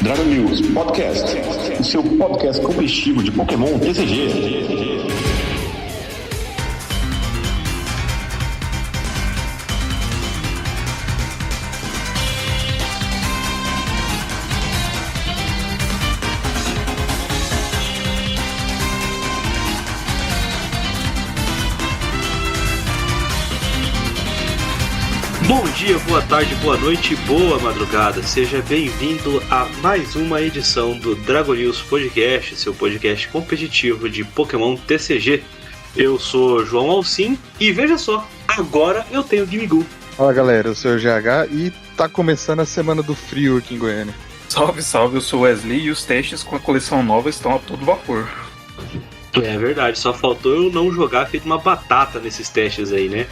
Dragon News Podcast, o seu podcast competitivo de Pokémon TCG. Bom dia, boa tarde, boa noite, boa madrugada. Seja bem-vindo a mais uma edição do Dragon News Podcast, seu podcast competitivo de Pokémon TCG. Eu sou João Alcim e veja só, agora eu tenho o Gimigu. Fala galera, eu sou o GH e tá começando a semana do frio aqui em Goiânia. Salve, salve, eu sou o Wesley e os testes com a coleção nova estão a todo vapor. É verdade, só faltou eu não jogar feito uma batata nesses testes aí, né?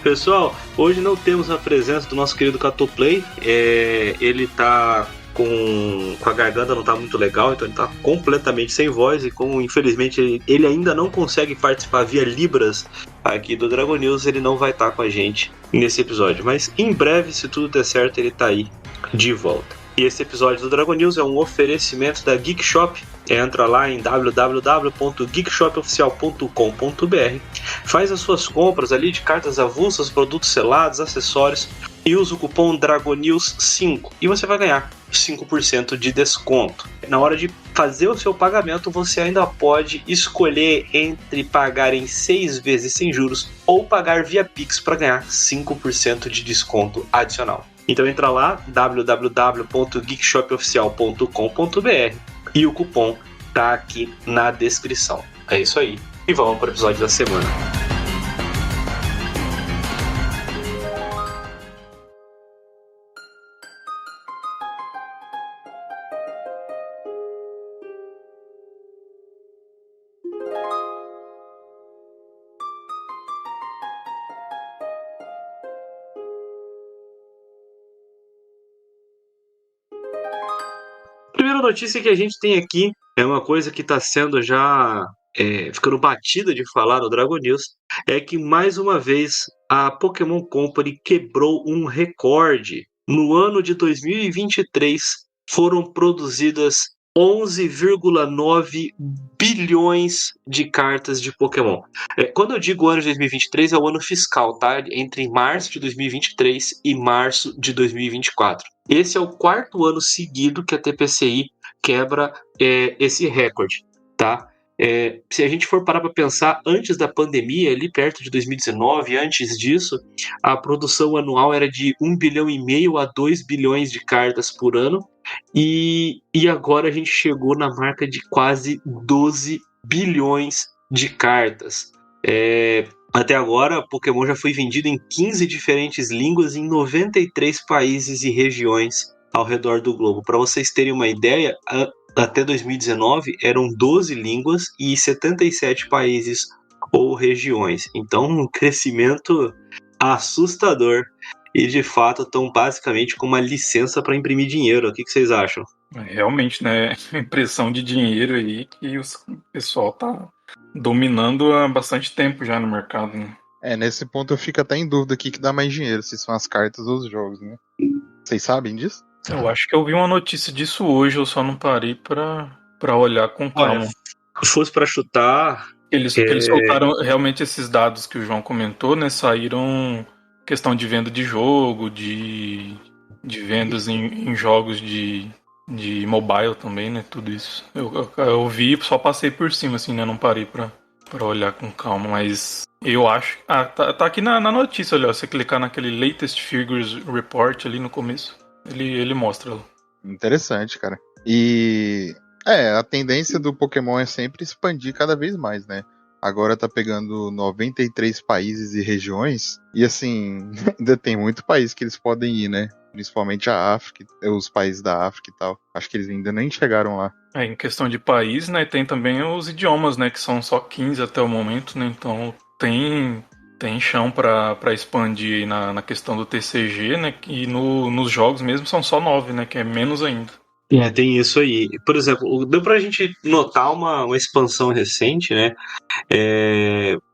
Pessoal, hoje não temos a presença do nosso querido Catoplay. Ele tá com a garganta, não tá muito legal, então ele tá completamente sem voz. E como infelizmente ele ainda não consegue participar via Libras aqui do Dragon News, ele não vai estar com a gente nesse episódio. Mas em breve, se tudo der certo, ele tá aí de volta. E esse episódio do Dragon News é um oferecimento da Geek Shop. Entra lá em www.geekshopoficial.com.br, faz as suas compras ali de cartas avulsas, produtos selados, acessórios e usa o cupom DRAGONEWS5 e você vai ganhar 5% de desconto. Na hora de fazer o seu pagamento, você ainda pode escolher entre pagar em 6 vezes sem juros ou pagar via Pix para ganhar 5% de desconto adicional. Então entra lá, www.geekshopoficial.com.br e o cupom tá aqui na descrição. É isso aí. E vamos para o episódio da semana. Primeira notícia que a gente tem aqui é uma coisa que está sendo já ficando batida de falar no Dragon News, é que mais uma vez a Pokémon Company quebrou um recorde. No ano de 2023 foram produzidas 11,9 bilhões de cartas de Pokémon. Quando eu digo ano de 2023 é o ano fiscal, tá? Entre março de 2023 e março de 2024. Esse é o quarto ano seguido que a TPCI quebra esse recorde, tá? Se a gente for parar para pensar, antes da pandemia, ali perto de 2019, antes disso, a produção anual era de 1,5 bilhão a 2 bilhões de cartas por ano, e agora a gente chegou na marca de quase 12 bilhões de cartas. Até agora, Pokémon já foi vendido em 15 diferentes línguas em 93 países e regiões ao redor do globo. Para vocês terem uma ideia, até 2019 eram 12 línguas e 77 países ou regiões. Então, um crescimento assustador. E, de fato, estão basicamente com uma licença para imprimir dinheiro. O que vocês acham? Realmente, né? Impressão de dinheiro aí que o pessoal tá dominando há bastante tempo já no mercado, né? Nesse ponto eu fico até em dúvida aqui que dá mais dinheiro, se são as cartas ou os jogos, né? Vocês sabem disso? Eu acho que eu vi uma notícia disso hoje, eu só não parei pra olhar com calma. Se fosse para chutar... Eles soltaram realmente esses dados que o João comentou, né? Saíram questão de venda de jogo, de vendas em jogos de mobile também, né? Tudo isso. Eu vi, só passei por cima, assim, né? Não parei pra olhar com calma, mas eu acho... tá aqui na notícia, olha, você clicar naquele Latest Figures Report ali no começo, ele mostra lá. Interessante, cara. E... a tendência do Pokémon é sempre expandir cada vez mais, né? Agora tá pegando 93 países e regiões, e assim, ainda tem muito país que eles podem ir, né? Principalmente a África, os países da África e tal. Acho que eles ainda nem chegaram lá. Em questão de país, né, tem também os idiomas, né, que são só 15 até o momento, né? Então tem chão pra expandir aí na questão do TCG, né? E nos jogos mesmo são só 9, né? Que é menos ainda. Tem isso aí. Por exemplo, deu pra gente notar uma expansão recente, né?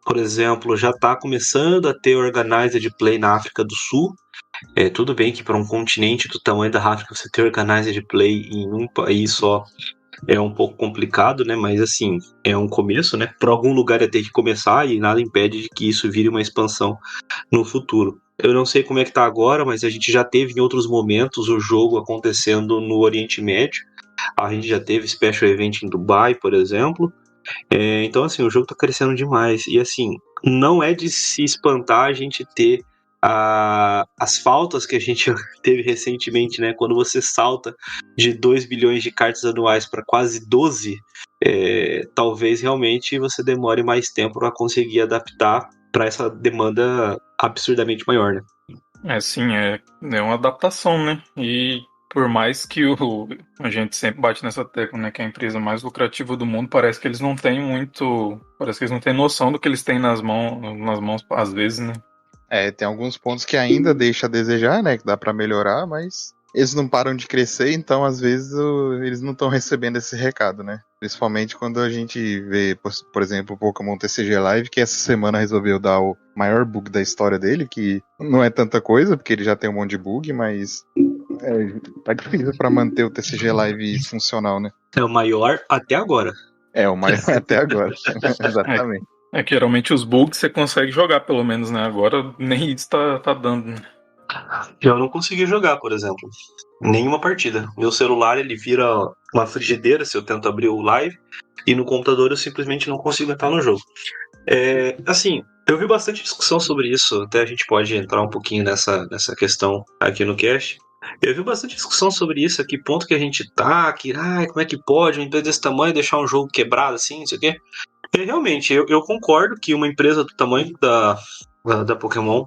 Por exemplo, já tá começando a ter Organized Play na África do Sul. Tudo bem que para um continente do tamanho da África você ter organized play em um país só é um pouco complicado, né? Mas assim, é um começo, né? Por algum lugar ia ter que começar e nada impede de que isso vire uma expansão no futuro. Eu não sei como é que tá agora, mas a gente já teve em outros momentos o jogo acontecendo no Oriente Médio. A gente já teve Special Event em Dubai, por exemplo. Então, assim, o jogo tá crescendo demais. E, assim, não é de se espantar a gente ter as faltas que a gente teve recentemente, né? Quando você salta de 2 bilhões de cartas anuais para quase 12, talvez realmente você demore mais tempo para conseguir adaptar para essa demanda absurdamente maior, né? Sim, é uma adaptação, né? E por mais que a gente sempre bate nessa tecla, né? Que é a empresa mais lucrativa do mundo, parece que eles não têm muito. Parece que eles não têm noção do que eles têm nas mãos às vezes, né? Tem alguns pontos que ainda deixa a desejar, né? Que dá pra melhorar, mas eles não param de crescer, então às vezes eles não estão recebendo esse recado, né? Principalmente quando a gente vê, por exemplo, o Pokémon TCG Live, que essa semana resolveu dar o maior bug da história dele, que não é tanta coisa, porque ele já tem um monte de bug, mas tá difícil pra manter o TCG Live funcional, né? É o maior até agora. É o maior até agora. Exatamente. Que geralmente os bugs você consegue jogar, pelo menos, né? Agora nem isso tá dando, né? Eu não consegui jogar, por exemplo. Nenhuma partida. Meu celular, ele vira uma frigideira se eu tento abrir o live. E no computador eu simplesmente não consigo entrar no jogo. Assim, eu vi bastante discussão sobre isso. Até a gente pode entrar um pouquinho nessa questão aqui no cast. Eu vi bastante discussão sobre isso, a que ponto que a gente tá, como é que pode uma empresa desse tamanho deixar um jogo quebrado assim, não sei o quê. Realmente, eu concordo que uma empresa do tamanho da Pokémon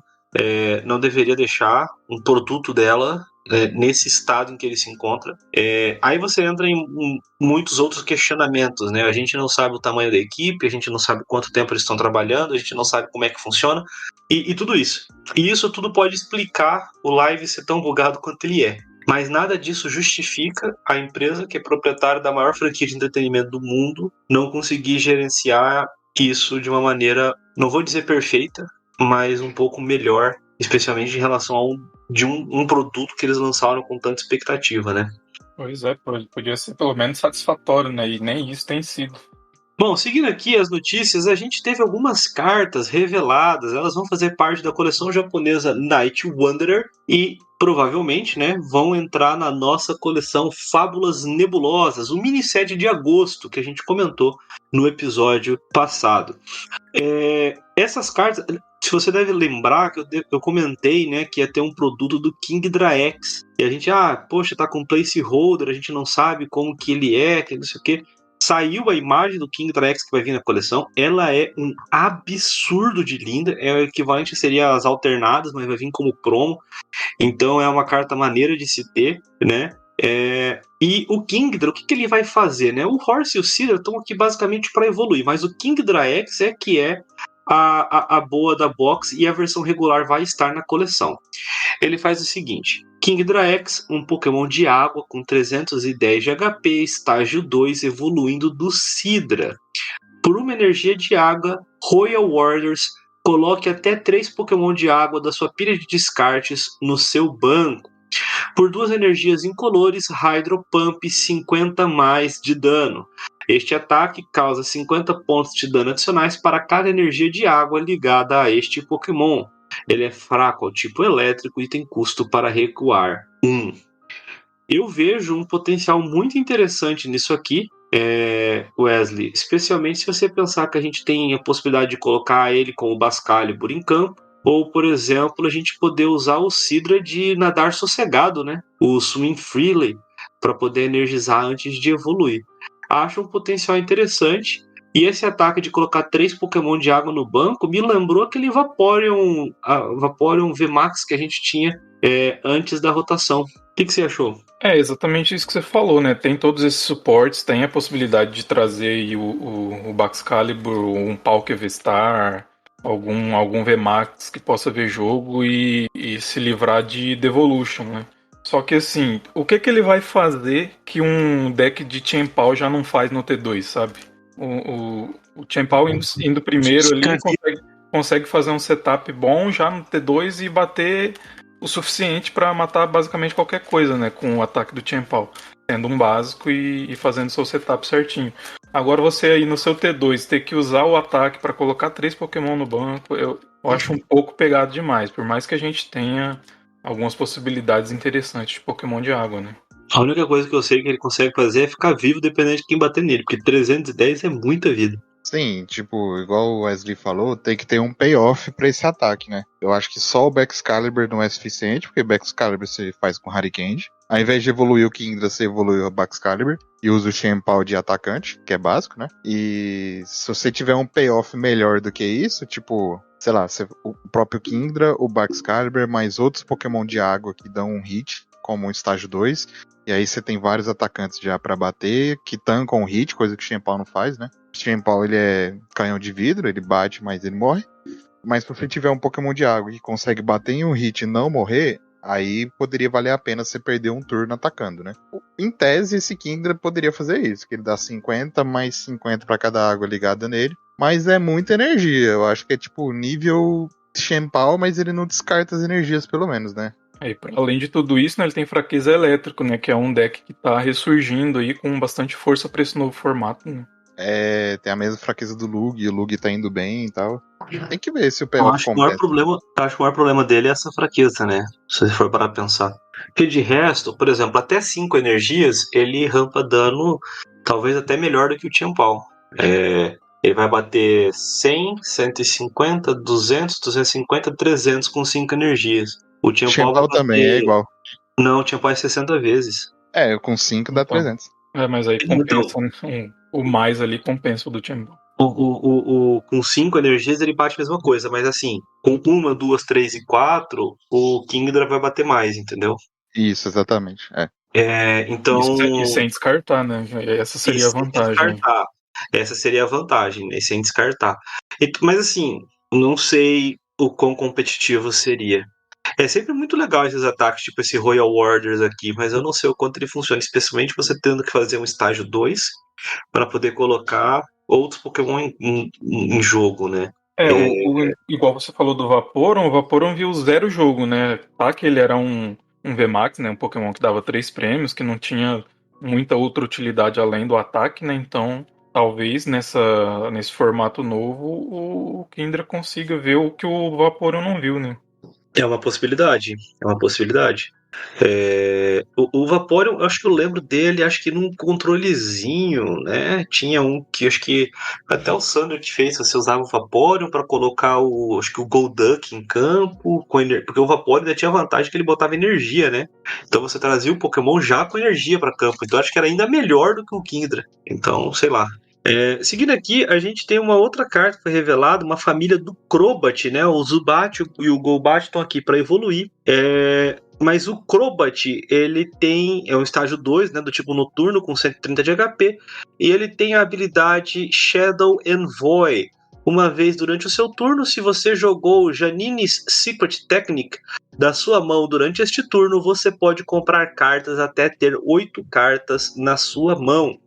não deveria deixar um produto dela nesse estado em que ele se encontra. Aí você entra em muitos outros questionamentos, né? A gente não sabe o tamanho da equipe, a gente não sabe quanto tempo eles estão trabalhando, a gente não sabe como é que funciona, e tudo isso. E isso tudo pode explicar o live ser tão bugado quanto ele é. Mas nada disso justifica a empresa que é proprietária da maior franquia de entretenimento do mundo não conseguir gerenciar isso de uma maneira, não vou dizer perfeita, mas um pouco melhor, especialmente em relação a um produto que eles lançaram com tanta expectativa, né? Pois é, podia ser pelo menos satisfatório, né? E nem isso tem sido. Bom, seguindo aqui as notícias, a gente teve algumas cartas reveladas, elas vão fazer parte da coleção japonesa Night Wanderer e provavelmente, né, vão entrar na nossa coleção Fábulas Nebulosas, o mini-set de agosto que a gente comentou no episódio passado. Essas cartas, se você deve lembrar que eu comentei, né, que ia ter um produto do Kingdra X, e a gente, poxa, tá com placeholder, a gente não sabe como que ele é, que não sei o quê. Saiu a imagem do Kingdra X que vai vir na coleção. Ela é um absurdo de linda. O equivalente seria as alternadas, mas vai vir como promo. Então é uma carta maneira de se ter, né? E o Kingdra, o que ele vai fazer, né? O Horse e o Cedar estão aqui basicamente para evoluir, mas o Kingdra X que é a boa da box e a versão regular vai estar na coleção. Ele faz o seguinte: Kingdra X, um Pokémon de água com 310 de HP, estágio 2, evoluindo do Sidra. Por uma energia de água, Royal Warriors, coloque até 3 Pokémon de água da sua pilha de descartes no seu banco. Por 2 energias incolores, Hydro Pump 50 mais de dano. Este ataque causa 50 pontos de dano adicionais para cada energia de água ligada a este Pokémon. Ele é fraco ao tipo elétrico e tem custo para recuar 1. Eu vejo um potencial muito interessante nisso aqui, Wesley, especialmente se você pensar que a gente tem a possibilidade de colocar ele como Bascalibur em campo, ou, por exemplo, a gente poder usar o Sidra de nadar sossegado, né? O Swim Freely, para poder energizar antes de evoluir. Acho um potencial interessante. E esse ataque de colocar 3 Pokémon de água no banco me lembrou aquele Vaporeon VMAX que a gente tinha antes da rotação. O que você achou? É exatamente isso que você falou, né? Tem todos esses suportes, tem a possibilidade de trazer aí o Baxcalibur, um Palkia V-Star, algum VMAX que possa ver jogo e se livrar de Devolution, né? Só que assim, o que ele vai fazer que um deck de Chien-Pao já não faz no T2, sabe? O Chien-Pao indo primeiro ali consegue fazer um setup bom já no T2 e bater o suficiente pra matar basicamente qualquer coisa, né? Com o ataque do Chien-Pao. Sendo um básico e fazendo seu setup certinho. Agora você aí no seu T2 ter que usar o ataque pra colocar 3 Pokémon no banco, eu acho um pouco pegado demais. Por mais que a gente tenha algumas possibilidades interessantes de Pokémon de água, né? A única coisa que eu sei que ele consegue fazer é ficar vivo dependendo de quem bater nele, porque 310 é muita vida. Sim, tipo, igual o Wesley falou, tem que ter um payoff pra esse ataque, né? Eu acho que só o Excalibur não é suficiente, porque Excalibur você faz com Harikand. Ao invés de evoluir o Kingdra, você evolui o Excalibur e usa o Chien-Pao de atacante, que é básico, né? E se você tiver um payoff melhor do que isso, tipo, sei lá, o próprio Kingdra, o Excalibur, mais outros Pokémon de água que dão um hit, como o estágio 2, e aí você tem vários atacantes já pra bater, que tancam o hit, coisa que o Chien-Pao não faz, né? O Chien-Pao, ele é canhão de vidro, ele bate, mas ele morre. Mas se você tiver um Pokémon de água que consegue bater em um hit e não morrer, aí poderia valer a pena você perder um turno atacando, né? Em tese, esse Kingdra poderia fazer isso, que ele dá 50 mais 50 pra cada água ligada nele. Mas é muita energia, eu acho que é tipo nível Chien-Pao, mas ele não descarta as energias pelo menos, né? Além de tudo isso, né, ele tem fraqueza elétrico, né? Que é um deck que tá ressurgindo aí com bastante força pra esse novo formato, né? Tem a mesma fraqueza do Lug, e o Lug tá indo bem e tal. Tem que ver se o Eu payoff acho que o maior compensa. acho que o maior problema dele é essa fraqueza, né? Se você for parar pra pensar. Porque de resto, por exemplo, até 5 energias, ele rampa dano talvez até melhor do que o Chien-Pao. Ele vai bater 100, 150, 200, 250, 300 com 5 energias. O Chien-Pao vai Chien-Pao também é bater... igual. Não, o Chien-Pao é 60 vezes. Com 5 dá Então, 300. mas aí Então, compensa, né? O mais ali compensa o do Chien-Pao. com 5 energias ele bate a mesma coisa, mas assim, com 1, 2, 3 e 4, o Kingdra vai bater mais, entendeu? Isso, exatamente. E Então, sem descartar, né? Essa e seria a sem vantagem. descartar. Essa seria a vantagem, né? Sem descartar. Mas assim, não sei o quão competitivo seria. É sempre muito legal esses ataques, tipo esse Royal Warders aqui, mas eu não sei o quanto ele funciona, especialmente você tendo que fazer um estágio 2 para poder colocar outros Pokémon em jogo, né? Igual você falou do Vaporeon, o Vaporeon viu zero jogo, né? Tá que ele era um VMAX, né? Um Pokémon que dava 3 prêmios, que não tinha muita outra utilidade além do ataque, né? Então, talvez nesse formato novo, o Kindra consiga ver o que o Vaporeon não viu, né? É uma possibilidade, é uma possibilidade. O Vaporeon, eu acho que eu lembro dele, acho que num controlezinho, né? Tinha um que acho que até o Sander que fez, você usava o Vaporeon para colocar acho que o Golduck em campo, porque o Vaporeon ainda tinha a vantagem que ele botava energia, né? Então você trazia o Pokémon já com energia para campo, então acho que era ainda melhor do que o Kingdra. Então, sei lá. Seguindo aqui, a gente tem uma outra carta que foi revelada, uma família do Crobat, né? O Zubat e o Golbat estão aqui para evoluir. Mas o Crobat, ele é um estágio 2, né, do tipo noturno, com 130 de HP, e ele tem a habilidade Shadow Envoy. Uma vez durante o seu turno, se você jogou Janine's Secret Technique da sua mão durante este turno, você pode comprar cartas até ter 8 cartas na sua mão.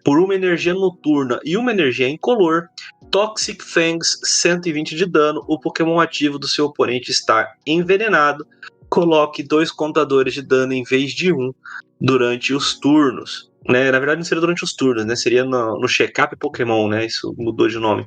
Por uma energia noturna e uma energia incolor, Toxic Fangs 120 de dano, o Pokémon ativo do seu oponente está envenenado. Coloque 2 contadores de dano em vez de 1 durante os turnos. Né? Na verdade não seria durante os turnos, né? Seria no check-up Pokémon, né? Isso mudou de nome.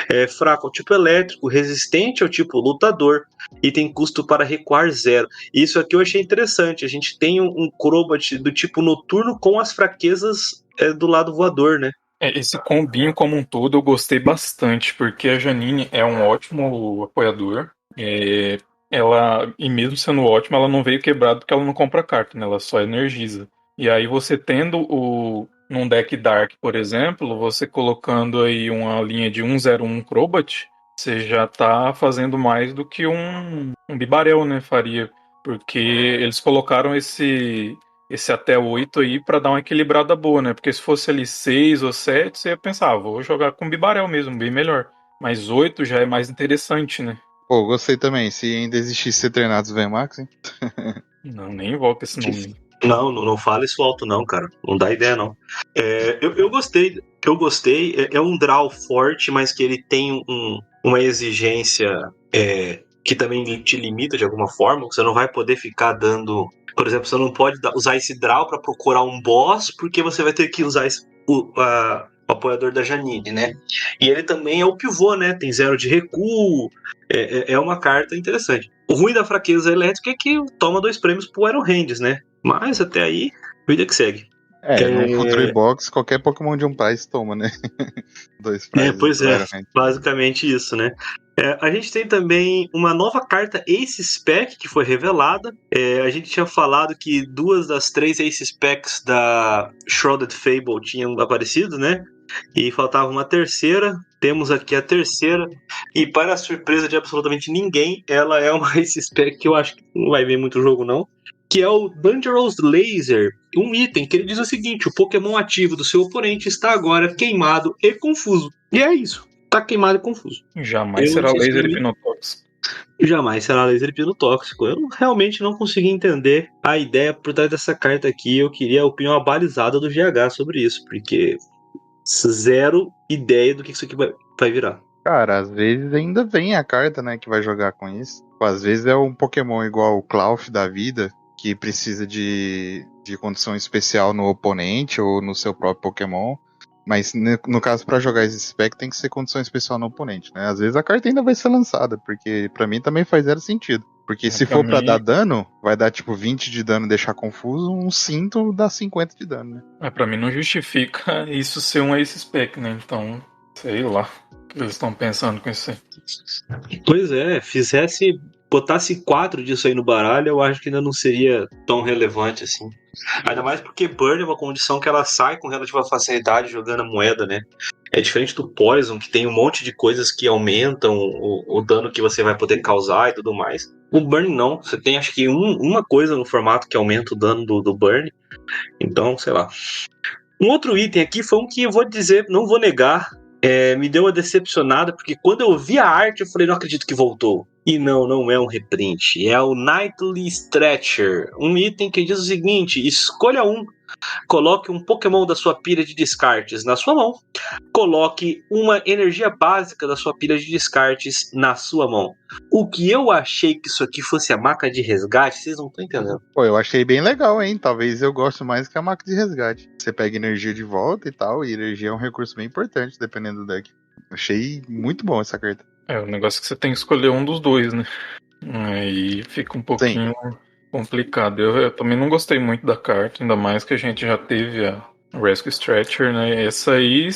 É fraco ao tipo elétrico, resistente ao tipo lutador e tem custo para recuar 0. Isso aqui eu achei interessante. A gente tem um Crobat do tipo noturno com as fraquezas do lado voador, né? Esse combinho como um todo eu gostei bastante, porque a Janine é um ótimo apoiador. E mesmo sendo ótima, ela não veio quebrado porque ela não compra carta, né? Ela só energiza. E aí você tendo num deck Dark, por exemplo, você colocando aí uma linha de 101 Crobat, você já tá fazendo mais do que um Bibarel, né? Faria. Porque eles colocaram esse até 8 aí pra dar uma equilibrada boa, né? Porque se fosse ali 6 ou 7, você ia pensar, vou jogar com Bibarel mesmo, bem melhor. Mas 8 já é mais interessante, né? Pô, gostei também. Se ainda existisse ser treinados VMAX, hein? Não, nem invoca esse nome. Não fala isso alto não, cara. Não dá ideia não. Eu gostei. É um draw forte, mas que ele tem uma exigência que também te limita de alguma forma. Você não vai poder ficar dando... Por exemplo, você não pode usar esse draw pra procurar um boss, porque você vai ter que usar o apoiador da Janine, né? E ele também é o pivô, né? Tem 0 de recuo. É uma carta interessante. O ruim da fraqueza elétrica é que toma 2 prêmios pro Iron Hands, né? Mas até aí, vida que segue. No Future Box, qualquer Pokémon de um prize toma, né? 2 prizes. Pois é, basicamente isso, né? A gente tem também uma nova carta Ace Spec que foi revelada. A gente tinha falado que 2 das 3 Ace Specs da Shrouded Fable tinham aparecido, né? E faltava uma terceira. Temos aqui a terceira. E para a surpresa de absolutamente ninguém, ela é uma Ace Spec que eu acho que não vai ver muito jogo, não. Que é o Dangerous Laser, um item que ele diz o seguinte: o Pokémon ativo do seu oponente está agora queimado e confuso. E é isso, tá queimado e confuso. Jamais será laser hipnotóxico. Jamais será laser hipnotóxico. Eu realmente não consegui entender a ideia por trás dessa carta aqui. Eu queria a opinião abalizada do GH sobre isso, porque zero ideia do que isso aqui vai virar. Cara, às vezes ainda vem a carta, né, que vai jogar com isso. Às vezes é um Pokémon igual o Klawf da vida, que precisa de condição especial no oponente ou no seu próprio Pokémon. Mas no caso, pra jogar esse spec, tem que ser condição especial no oponente, né? Às vezes a carta ainda vai ser lançada, porque pra mim também faz zero sentido. Porque se for pra dar dano, vai dar tipo 20 de dano e deixar confuso, um cinto dá 50 de dano, né? Pra mim não justifica isso ser um Ace Spec, né? Então, sei lá o que eles estão pensando com isso aí. Pois é, botasse 4 disso aí no baralho, eu acho que ainda não seria tão relevante assim. Ainda mais porque Burn é uma condição que ela sai com relativa facilidade jogando a moeda, né? É diferente do Poison, que tem um monte de coisas que aumentam o dano que você vai poder causar e tudo mais. O Burn não, você tem acho que uma coisa no formato que aumenta o dano do Burn. Então, sei lá. Um outro item aqui foi um que eu vou dizer, não vou negar, me deu uma decepcionada, porque quando eu vi a arte eu falei, não acredito que voltou. E não é um reprint, é o Nightly Stretcher, um item que diz o seguinte: escolha um, coloque um Pokémon da sua pilha de descartes na sua mão, coloque uma energia básica da sua pilha de descartes na sua mão. O que eu achei que isso aqui fosse a maca de resgate, vocês não estão entendendo. Pô, eu achei bem legal, hein? Talvez eu goste mais que a maca de resgate. Você pega energia de volta e tal, e energia é um recurso bem importante, dependendo do deck. Achei muito bom essa carta. O negócio é que você tem que escolher um dos dois, né? Aí fica um pouquinho complicado. Eu também não gostei muito da carta, ainda mais que a gente já teve a Rescue Stretcher, né? Essa aí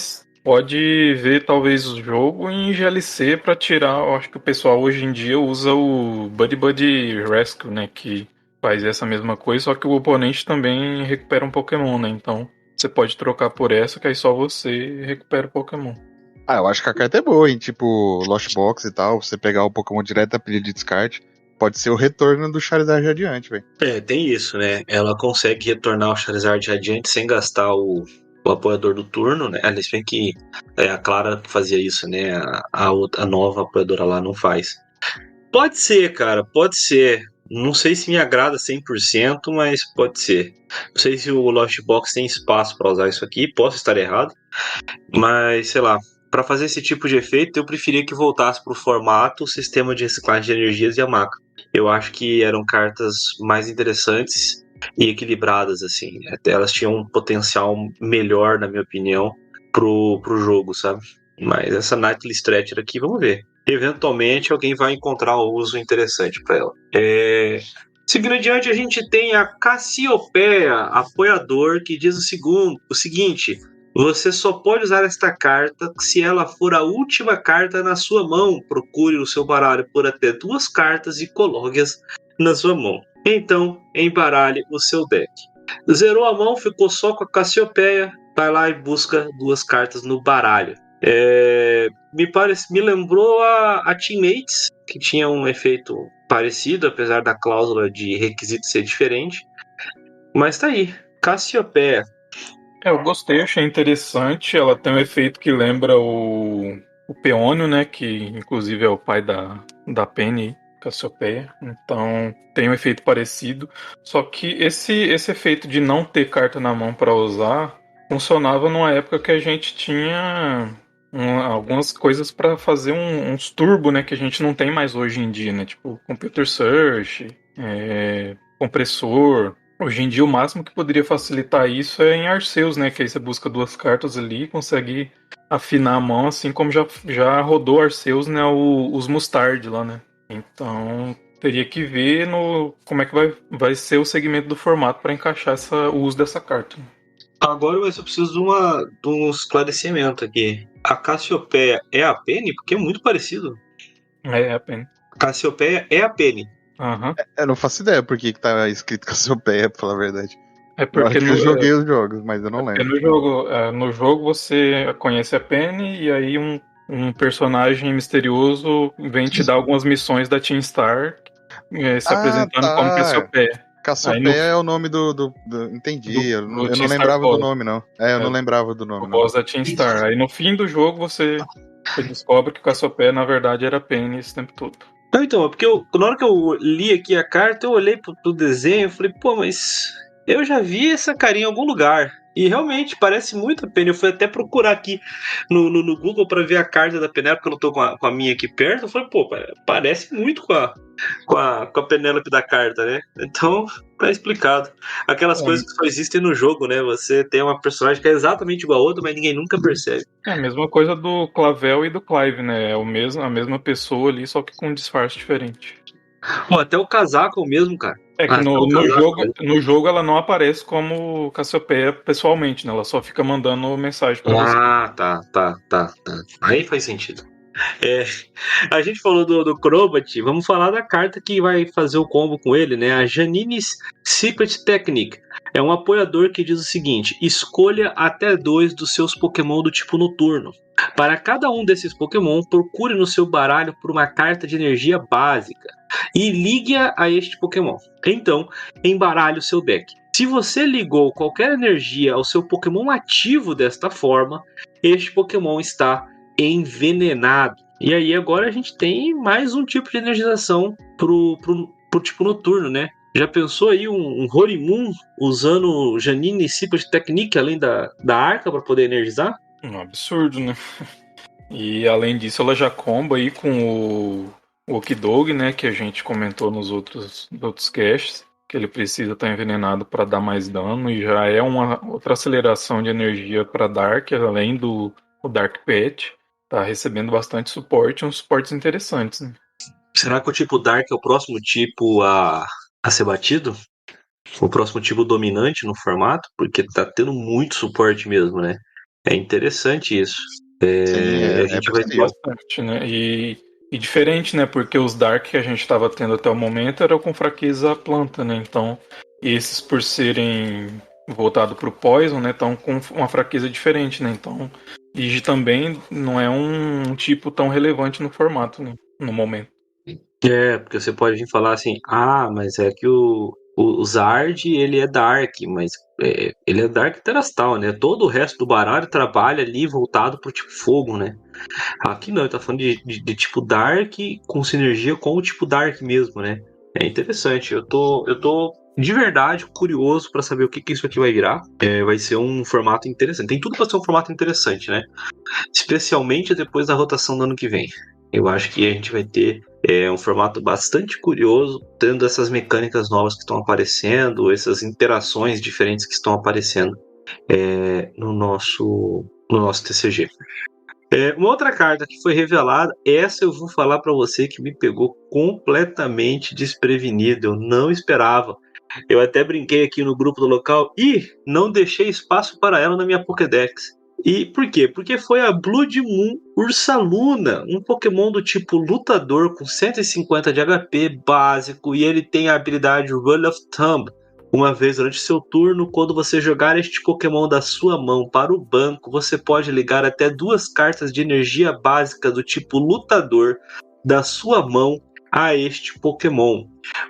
pode ver talvez o jogo em GLC pra tirar. Eu acho que o pessoal hoje em dia usa o Buddy Buddy Rescue, né? Que faz essa mesma coisa, só que o oponente também recupera um Pokémon, né? Então você pode trocar por essa, que aí só você recupera o Pokémon. Eu acho que a carta é boa, hein? Tipo, Lost Box e tal, você pegar o Pokémon direto da pilha de descarte, pode ser o retorno do Charizard adiante, velho. Tem isso, né? Ela consegue retornar o Charizard adiante sem gastar o apoiador do turno, né? Aliás, bem que a Clara fazia isso, né? A nova apoiadora lá não faz. Pode ser, cara, pode ser. Não sei se me agrada 100%, mas pode ser. Não sei se o Lost Box tem espaço para usar isso aqui, posso estar errado, mas sei lá. Para fazer esse tipo de efeito, eu preferia que voltasse para o formato sistema de reciclagem de energias e a maca. Eu acho que eram cartas mais interessantes e equilibradas, assim. Até elas tinham um potencial melhor, na minha opinião, pro jogo, sabe? Mas essa Nightly Stretcher aqui, vamos ver. Eventualmente alguém vai encontrar um uso interessante para ela. Seguindo adiante, a gente tem a Cassiopeia, apoiador, que diz o seguinte: você só pode usar esta carta se ela for a última carta na sua mão. Procure o seu baralho por até 2 cartas e coloque-as na sua mão. Então, embaralhe o seu deck. Zerou a mão, ficou só com a Cassiopeia, vai lá e busca 2 cartas no baralho. Me lembrou a Teammates, que tinha um efeito parecido, apesar da cláusula de requisito ser diferente. Mas tá aí, Cassiopeia. Eu gostei, achei interessante. Ela tem um efeito que lembra o Peônio, né? Que inclusive é o pai da Penny, Cassiopeia. Então tem um efeito parecido. Só que esse efeito de não ter carta na mão para usar funcionava numa época que a gente tinha algumas coisas para fazer uns turbo, né, que a gente não tem mais hoje em dia, né? Tipo, computer search, compressor. Hoje em dia, o máximo que poderia facilitar isso é em Arceus, né? Que aí você busca 2 cartas ali e consegue afinar a mão, assim como já rodou Arceus, né? Os Mustard lá, né? Então, teria que ver como é que vai ser o segmento do formato para encaixar o uso dessa carta. Agora eu só preciso de um esclarecimento aqui. A Cassiopeia é a Penny? Porque é muito parecido. É a pena. Cassiopeia é a Penny. Aham. Eu não faço ideia por que tá escrito Cassiopeia, pra falar a verdade. É Na hora porque que eu joguei os jogos, mas eu não lembro. no jogo você conhece a Penny e aí um personagem misterioso vem te dar algumas missões da Team Star, se apresentando como Cassiopeia. Cassiopeia é o nome entendi. Eu não Team Star lembrava do Boss. nome, não. Eu não lembrava do O nome, não. boss da Team Star. Aí no fim do jogo você descobre que o Cassiopeia na verdade era a Penny esse tempo todo. Não, então, é porque na hora que eu li aqui a carta, eu olhei pro desenho e falei, pô, mas eu já vi essa carinha em algum lugar. E realmente parece muito a Penny. Eu fui até procurar aqui no Google para ver a carta da Penélope, porque eu não tô com a minha aqui perto. Eu falei, pô, parece muito com a Penélope da carta, né? Então, tá explicado. Aquelas coisas que só existem no jogo, né? Você tem uma personagem que é exatamente igual a outra, mas ninguém nunca percebe. É a mesma coisa do Clavel e do Clive, né? É a mesma pessoa ali, só que com um disfarce diferente. Pô, até o casaco é o mesmo, cara. É que no jogo ela não aparece como Cassiopeia pessoalmente, né? Ela só fica mandando mensagem pra você. Ah, tá. Aí faz sentido. A gente falou do Crobat, vamos falar da carta que vai fazer o combo com ele, né? A Janine's Secret Technique. É um apoiador que diz o seguinte: escolha até 2 dos seus Pokémon do tipo noturno. Para cada um desses Pokémon, procure no seu baralho por uma carta de energia básica e ligue-a a este Pokémon. Então, embaralhe o seu deck. Se você ligou qualquer energia ao seu Pokémon ativo desta forma, este Pokémon está envenenado. E aí agora a gente tem mais um tipo de energização pro tipo noturno, né? Já pensou aí um Horimun usando Janine Secret Technique além da arca para poder energizar? Um absurdo, né? E além disso, ela já comba aí com o Okidog, né? Que a gente comentou nos outros casts, que ele precisa estar envenenado para dar mais dano, e já é uma outra aceleração de energia para Dark, além do Dark Pet. Tá recebendo bastante suporte, uns suportes interessantes, né? Será que o tipo Dark é o próximo tipo a ser batido? O próximo tipo dominante no formato? Porque tá tendo muito suporte mesmo, né? É interessante isso. Sim, a gente vai ter bastante, né? E diferente, né? Porque os Dark que a gente estava tendo até o momento eram com fraqueza à planta, né? Então, esses por serem voltados para o Poison, né? Estão com uma fraqueza diferente, né? Então, Ige também não é um tipo tão relevante no formato, né? No momento. porque você pode vir falar assim, mas é que o Zard, ele é Dark, mas ele é Dark Terastal, né? Todo o resto do baralho trabalha ali voltado pro tipo fogo, né? Aqui não, ele tá falando de tipo Dark com sinergia com o tipo Dark mesmo, né? É interessante, eu tô de verdade curioso para saber o que isso aqui vai virar. Vai ser um formato interessante. Tem tudo para ser um formato interessante, né? Especialmente depois da rotação do ano que vem. Eu acho que a gente vai ter um formato bastante curioso, tendo essas mecânicas novas que estão aparecendo, essas interações diferentes que estão aparecendo no nosso TCG. Uma outra carta que foi revelada, essa eu vou falar para você que me pegou completamente desprevenido, eu não esperava. Eu até brinquei aqui no grupo do local e não deixei espaço para ela na minha Pokédex. E por quê? Porque foi a Blood Moon Ursaluna, um Pokémon do tipo lutador com 150 de HP básico, e ele tem a habilidade Rule of Thumb. Uma vez durante seu turno, quando você jogar este Pokémon da sua mão para o banco, você pode ligar até 2 cartas de energia básica do tipo lutador da sua mão a este Pokémon.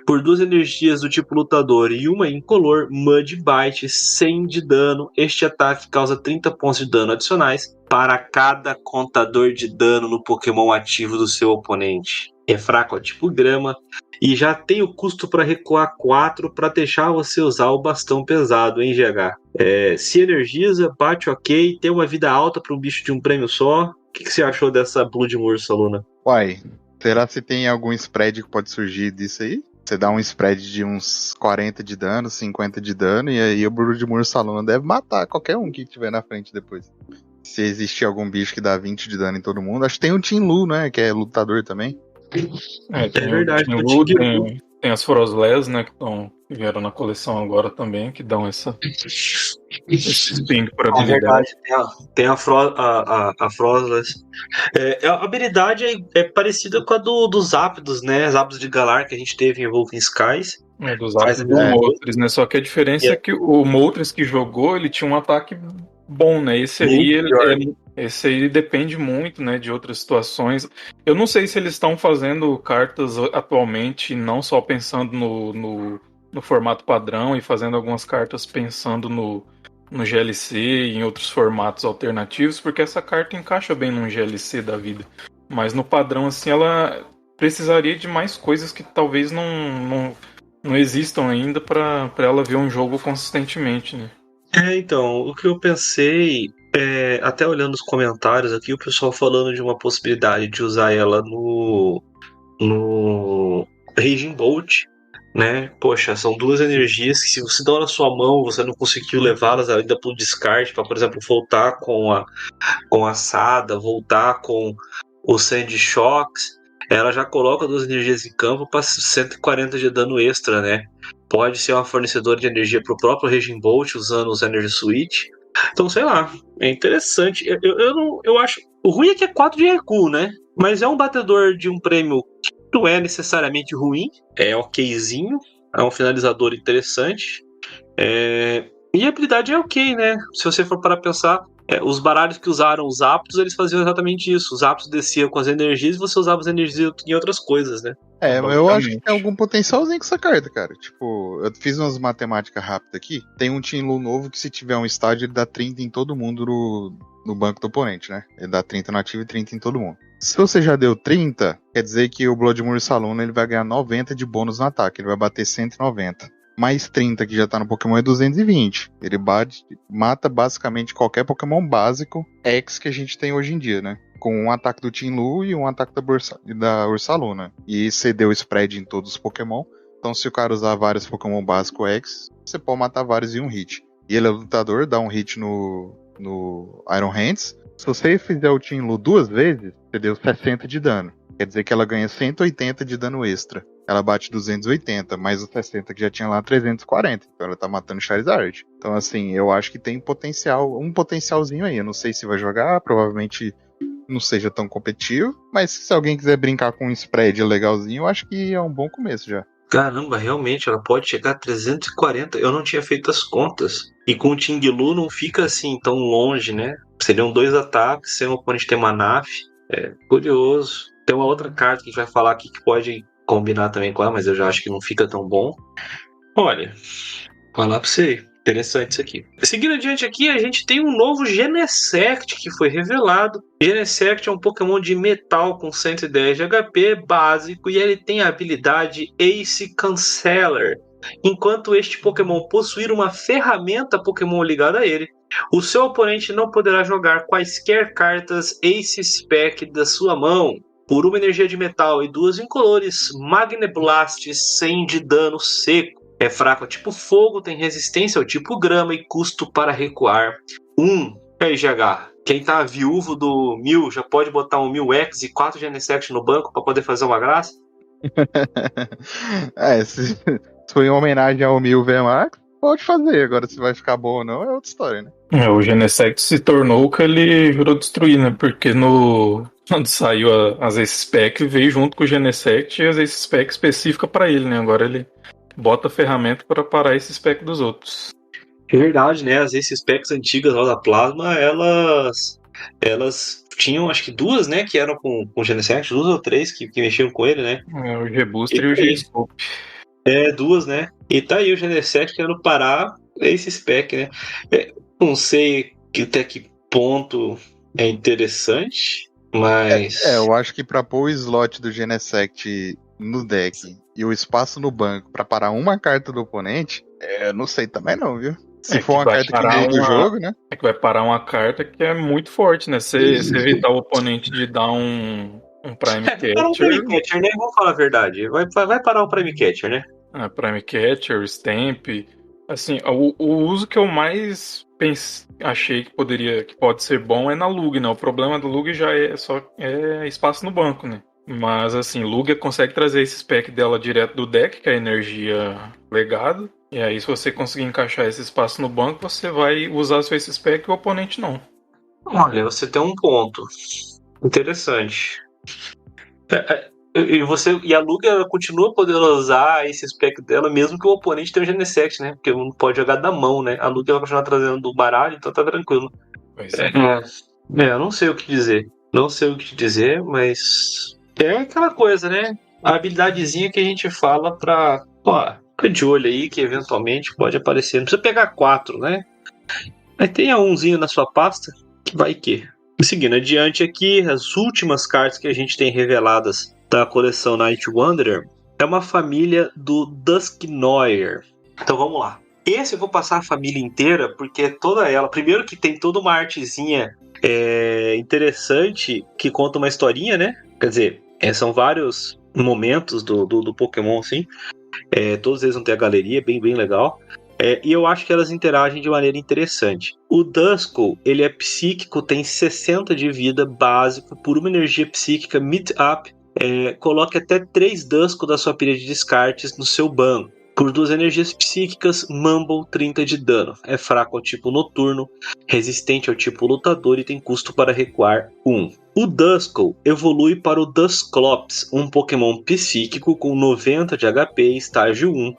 Por 2 energias do tipo lutador e uma incolor, Mudbite 100 de dano. Este ataque causa 30 pontos de dano adicionais para cada contador de dano no Pokémon ativo do seu oponente. É fraco ao tipo grama e já tem o custo para recuar 4 para deixar você usar o bastão pesado, hein, GH? Se energiza, bate ok, tem uma vida alta para um bicho de um prêmio só. que você achou dessa Blood-Moon Ursaluna? Uai, será se tem algum spread que pode surgir disso aí? Você dá um spread de uns 40 de dano, 50 de dano, e aí o Blood-Moon Ursaluna deve matar qualquer um que tiver na frente depois. Se existir algum bicho que dá 20 de dano em todo mundo. Acho que tem o Team Lu, né? Que é lutador também. Tem verdade, o o Tingu, Tingu. tem as Frostless, né, que vieram na coleção agora também, que dão esse ping por É habilidade. verdade, tem a Frostless. A habilidade é parecida com a dos Zapdos, né? Zapdos de Galar que a gente teve em Evolving Skies. Dos Faz Zapdos a do mesma Moltres, né? Só que a diferença é que o Moltres que jogou, ele tinha um ataque bom, né? Esse aí depende muito, né, de outras situações. Eu não sei se eles estão fazendo cartas atualmente, não só pensando no formato padrão e fazendo algumas cartas pensando no GLC e em outros formatos alternativos, porque essa carta encaixa bem num GLC da vida. Mas no padrão, assim, ela precisaria de mais coisas que talvez não existam ainda para ela ver um jogo consistentemente, né? Então, o que eu pensei, até olhando os comentários aqui, o pessoal falando de uma possibilidade de usar ela no Raging Bolt, né? Poxa, são duas energias que se você dá na sua mão, você não conseguiu levá-las ainda para o descarte, para, por exemplo, voltar com a Sada, voltar com o Sand Shocks, ela já coloca duas energias em campo para 140 de dano extra, né? Pode ser uma fornecedora de energia para o próprio Raging Bolt usando os Energy Switch. Então, sei lá, é interessante. Eu acho. O ruim é que é 4 de recuo, né? Mas é um batedor de um prêmio que não é necessariamente ruim, é okzinho, é um finalizador interessante. E a habilidade é ok, né? Se você for para pensar, os baralhos que usaram os Zapdos, eles faziam exatamente isso. Os Zapdos desciam com as energias e você usava as energias em outras coisas, né? Eu acho que tem algum potencialzinho com essa carta, cara. Tipo, eu fiz umas matemáticas rápidas aqui. Tem um Team Lu novo que se tiver um estádio, ele dá 30 em todo mundo no banco do oponente, né? Ele dá 30 no ativo e 30 em todo mundo. Se você já deu 30, quer dizer que o Blood-Moon Ursaluna ele vai ganhar 90 de bônus no ataque. Ele vai bater 190. Mais 30 que já tá no Pokémon é 220. Ele mata basicamente qualquer Pokémon básico X que a gente tem hoje em dia, né? Com um ataque do Team Lu e um ataque da Ursaluna. E cedeu o spread em todos os Pokémon. Então se o cara usar vários Pokémon básico X, você pode matar vários em um hit. E ele é lutador, dá um hit no Iron Hands. Se você fizer o Team Lu 2 vezes, você deu 60 de dano. Quer dizer que ela ganha 180 de dano extra. Ela bate 280, mais os 60 que já tinha lá, 340. Então ela tá matando Charizard. Então assim, eu acho que tem um potencialzinho aí. Eu não sei se vai jogar, provavelmente não seja tão competitivo. Mas se alguém quiser brincar com um spread legalzinho, eu acho que é um bom começo já. Caramba, realmente, ela pode chegar a 340. Eu não tinha feito as contas. E com o Tinglu não fica assim tão longe, né? Seriam 2 ataques, sem o oponente ter Manaf. Curioso. Tem uma outra carta que a gente vai falar aqui que pode combinar também com ela, mas eu já acho que não fica tão bom. Olha, falar pra você. Interessante isso aqui. Seguindo adiante aqui, a gente tem um novo Genesect que foi revelado. Genesect é um Pokémon de metal com 110 de HP básico e ele tem a habilidade Ace Canceller. Enquanto este Pokémon possuir uma ferramenta Pokémon ligada a ele, o seu oponente não poderá jogar quaisquer cartas Ace Spec da sua mão. Por uma energia de metal e 2 incolores, Magneblast 100 de dano seco. É fraco ao tipo fogo, tem resistência ao tipo grama e custo para recuar 1. E aí, GH, quem tá viúvo do 1000 já pode botar um 1000X e 4 Genesect no banco para poder fazer uma graça? Se foi em homenagem ao 1000 VMAX, pode fazer. Agora se vai ficar bom ou não é outra história, né? O Genesect se tornou o que ele virou destruir, né? Porque quando saiu as Ace Spec, veio junto com o Genesect e as Ace Spec específica para ele, né? Agora ele bota a ferramenta para parar esse spec dos outros. É verdade, né? As Ace Specs antigas lá da Plasma, elas tinham acho que 2, né? Que eram com o Genesect, 2 ou 3 que mexiam com ele, né? O G-Booster e o G-Scope. 2, né? E tá aí o Genesect querendo parar esse spec, né? Não sei até que ponto é interessante, mas... eu acho que pra pôr o slot do Genesect no deck e o espaço no banco pra parar uma carta do oponente, eu não sei também não, viu? Se for uma vai carta que parar veio do jogo, né? É que vai parar uma carta que é muito forte, né? Você evitar o oponente de dar um Prime Vai parar o Prime Catcher. Catcher, né? Vamos falar a verdade. Vai parar o Prime Catcher, né? Prime Catcher, Stamp. Assim, o uso que eu mais achei que pode ser bom é na Lug, né? O problema do Lug já é espaço no banco, né? Mas assim, Lugia consegue trazer esse spec dela direto do deck, que é a energia legado. E aí, se você conseguir encaixar esse espaço no banco, você vai usar seu esse spec e o oponente não. Olha, você tem um ponto interessante. E a Lugia continua podendo usar esse spec dela, mesmo que o oponente tenha um Genesect, né? Porque não pode jogar da mão, né? A Lugia vai continuar trazendo do baralho, então tá tranquilo. Pois é. Eu não sei o que dizer. Não sei o que dizer, mas é aquela coisa, né? A habilidadezinha que a gente fala pra. Ó, fica de olho aí que eventualmente pode aparecer. Não precisa pegar 4, né? Mas tenha umzinho na sua pasta que vai que. Seguindo adiante aqui, as últimas cartas que a gente tem reveladas da coleção Night Wanderer é uma família do Dusknoir. Então vamos lá. Esse eu vou passar a família inteira, porque toda ela. Primeiro que tem toda uma artezinha interessante que conta uma historinha, né? Quer dizer, são vários momentos do Pokémon, assim. Todos eles vão ter a galeria, bem legal. E eu acho que elas interagem de maneira interessante. O Duskull, ele é psíquico, tem 60 de vida básico, por uma energia psíquica Meet-Up. Coloque até 3 Duskull da sua pilha de descartes no seu banco. Por 2 energias psíquicas, Mumble 30 de dano. É fraco ao tipo noturno, resistente ao tipo lutador e tem custo para recuar 1. O Duskull evolui para o Dusclops, um Pokémon psíquico com 90 de HP, estágio 1,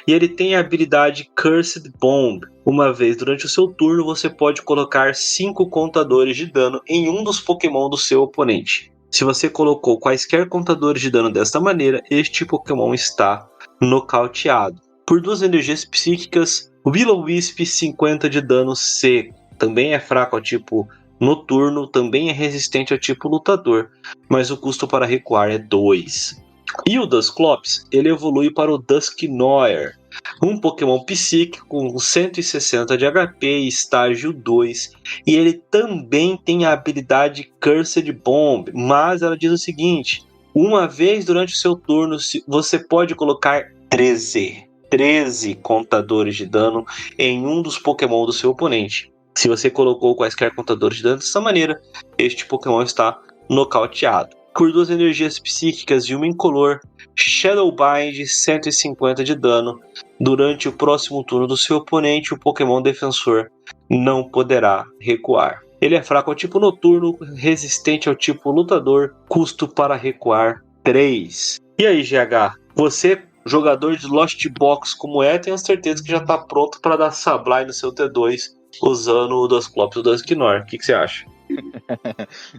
e ele tem a habilidade Cursed Bomb. Uma vez durante o seu turno, você pode colocar 5 contadores de dano em um dos Pokémon do seu oponente. Se você colocou quaisquer contadores de dano desta maneira, este Pokémon está nocauteado. Por 2 energias psíquicas, Will-O-Wisp 50 de dano seco. Também é fraco ao tipo noturno, também é resistente ao tipo lutador, mas o custo para recuar é 2. E o Dusclops, ele evolui para o Dusknoir, um Pokémon psíquico com 160 de HP, estágio 2, e ele também tem a habilidade Cursed Bomb, mas ela diz o seguinte: uma vez durante o seu turno, você pode colocar 13 contadores de dano em um dos Pokémon do seu oponente. Se você colocou quaisquer contadores de dano dessa maneira, este Pokémon está nocauteado. Por 2 energias psíquicas e uma incolor, Shadowbind 150 de dano. Durante o próximo turno do seu oponente, o Pokémon defensor não poderá recuar. Ele é fraco ao tipo noturno, resistente ao tipo lutador, custo para recuar 3. E aí, GH, você, jogador de Lost Box como tenho certeza que já está pronto para dar Sableye no seu T2 usando o Dusclops e o Dusknoir. O que você acha?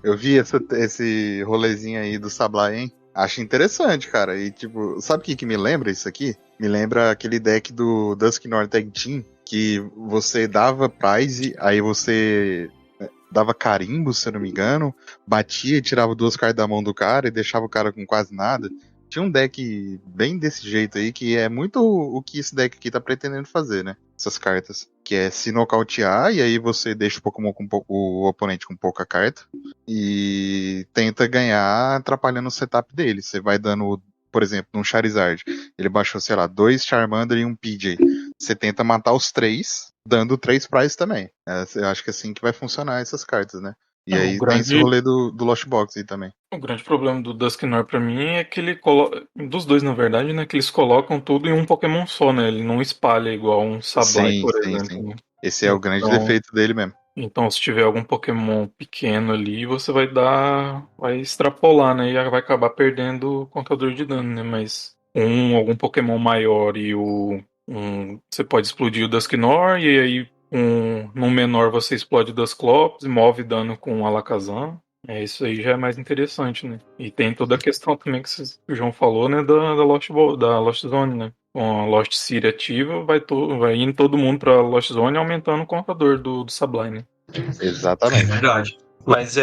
Eu vi esse rolezinho aí do Sableye, hein? Acho interessante, cara. E tipo, sabe o que me lembra isso aqui? Me lembra aquele deck do Dusknoir Tag Team, que você dava prize, aí você dava carimbo, se eu não me engano, batia e tirava 2 cartas da mão do cara e deixava o cara com quase nada. Tinha um deck bem desse jeito aí, que é muito o que esse deck aqui tá pretendendo fazer, né? Essas cartas. Que é se nocautear, e aí você deixa o Pokémon o oponente com pouca carta. E tenta ganhar atrapalhando o setup dele. Você vai dando, por exemplo, num Charizard. Ele baixou, sei lá, 2 Charmander e um PJ. Você tenta matar os 3, dando 3 prizes também. Eu acho que é assim que vai funcionar essas cartas, né? E aí tem esse rolê do Lost Box aí também. O grande problema do Dusknoir pra mim é que ele coloca. Dos dois, na verdade, né? Que eles colocam tudo em um Pokémon só, né? Ele não espalha igual um Sableye, por exemplo. Sim. Esse é o grande defeito dele mesmo. Então, se tiver algum Pokémon pequeno ali, você vai extrapolar, né? E vai acabar perdendo o contador de dano, né? Mas algum Pokémon maior e você pode explodir o Dusknoir, e aí num menor você explode o Dusclops e move dano com o Alakazam. Isso aí já é mais interessante, né? E tem toda a questão também que o João falou, né? Da Lost Zone, né? Com a Lost City ativa, vai indo todo mundo pra Lost Zone, aumentando o contador do Sableye, né? Exatamente. É verdade. Mas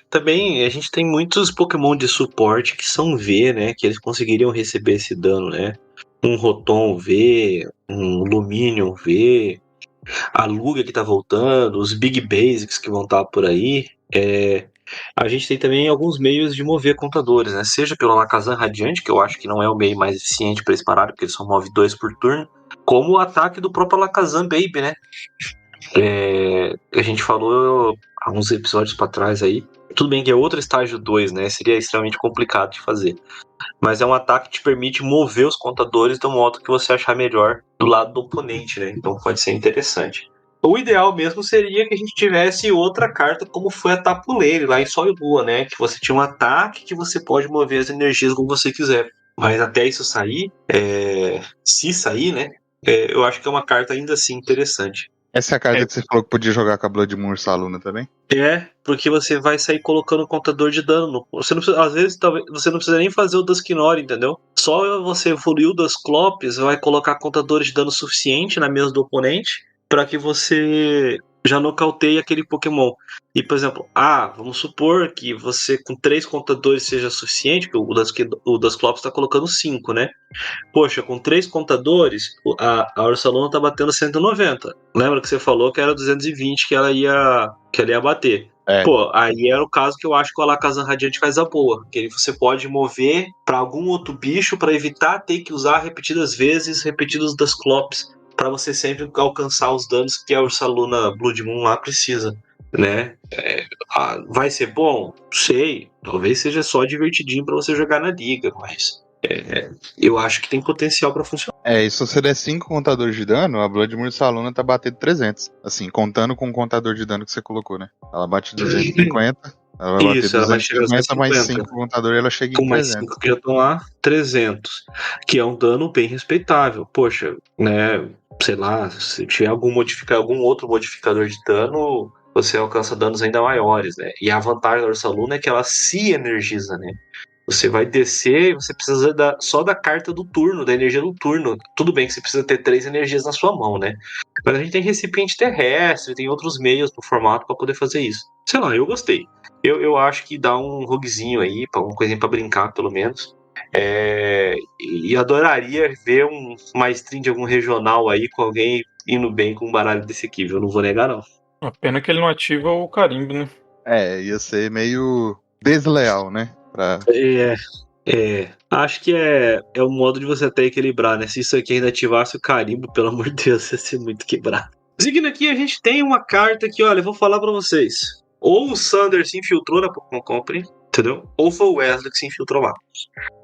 também a gente tem muitos Pokémon de suporte que são V, né? Que eles conseguiriam receber esse dano, né? Um Rotom V, um Lumineon V. a Lugia que tá voltando, os Big Basics que vão estar por aí. A gente tem também alguns meios de mover contadores, né? Seja pelo Alakazam Radiante, que eu acho que não é o meio mais eficiente para esse baralho, porque ele só move 2 por turno, como o ataque do próprio Alakazam Baby, né? A gente falou há uns episódios para trás aí. Tudo bem que é outro estágio 2, né? Seria extremamente complicado de fazer. Mas é um ataque que te permite mover os contadores do modo que você achar melhor do lado do oponente, né? Então pode ser interessante. O ideal mesmo seria que a gente tivesse outra carta, como foi a Tapu Lele, lá em Sol e Lua, né? Que você tinha um ataque que você pode mover as energias como você quiser. Mas até isso sair, se sair, né? Eu acho que é uma carta ainda assim interessante. Essa é a carta que você falou que podia jogar com a Blood Moon Ursaluna também? Porque você vai sair colocando o contador de dano. Você não precisa, às vezes, talvez, você não precisa nem fazer o Dusknoir, entendeu? Só você evoluir o Dusclops, vai colocar contadores de dano suficiente na mesa do oponente para que você já nocauteie aquele Pokémon. E, por exemplo, vamos supor que você com 3 contadores seja suficiente, porque o Dusclops está colocando 5, né? Poxa, com 3 contadores, a Ursaluna tá batendo 190. Lembra que você falou que era 220 que ela ia bater? Pô, aí era o caso que eu acho que o Alakazam Radiante faz a boa. Que você pode mover para algum outro bicho para evitar ter que usar repetidas vezes, repetidos Dusclops, para você sempre alcançar os danos que a Ursaluna Blood Moon lá precisa, né? Vai ser bom? Sei. Talvez seja só divertidinho para você jogar na liga, mas eu acho que tem potencial pra funcionar. E se você der 5 contadores de dano, a Blood Moon Ursaluna tá batendo 300. Assim, contando com o contador de dano que você colocou, né? Ela bate 250, ela vai bater Isso, ela vai chegar a 250, mais 250. 5 contadores, ela chega Com em mais 300. 5 que já estão lá, 300. Que é um dano bem respeitável. Poxa, né? Sei lá, se tiver algum outro modificador de dano, você alcança danos ainda maiores, né? E a vantagem da Ursaluna é que ela se energiza, né? Você vai descer e você precisa só da carta do turno, da energia do turno. Tudo bem que você precisa ter 3 energias na sua mão, né? Mas a gente tem recipiente terrestre, tem outros meios no formato para poder fazer isso. Sei lá, eu gostei. Eu acho que dá um roguezinho aí, uma coisinha para brincar, pelo menos. E adoraria ver uma stream de algum regional aí com alguém indo bem com um baralho desse aqui, viu? Eu não vou negar, não. A pena que ele não ativa o carimbo, né? Ia ser meio desleal, né? Acho que é um modo de você até equilibrar, né? Se isso aqui ainda ativasse o carimbo, pelo amor de Deus, ia ser muito quebrado. Seguindo aqui, a gente tem uma carta que, olha, eu vou falar pra vocês. Ou o Sander se infiltrou na Pokémon Company, entendeu? Ou foi o Wesley que se infiltrou lá.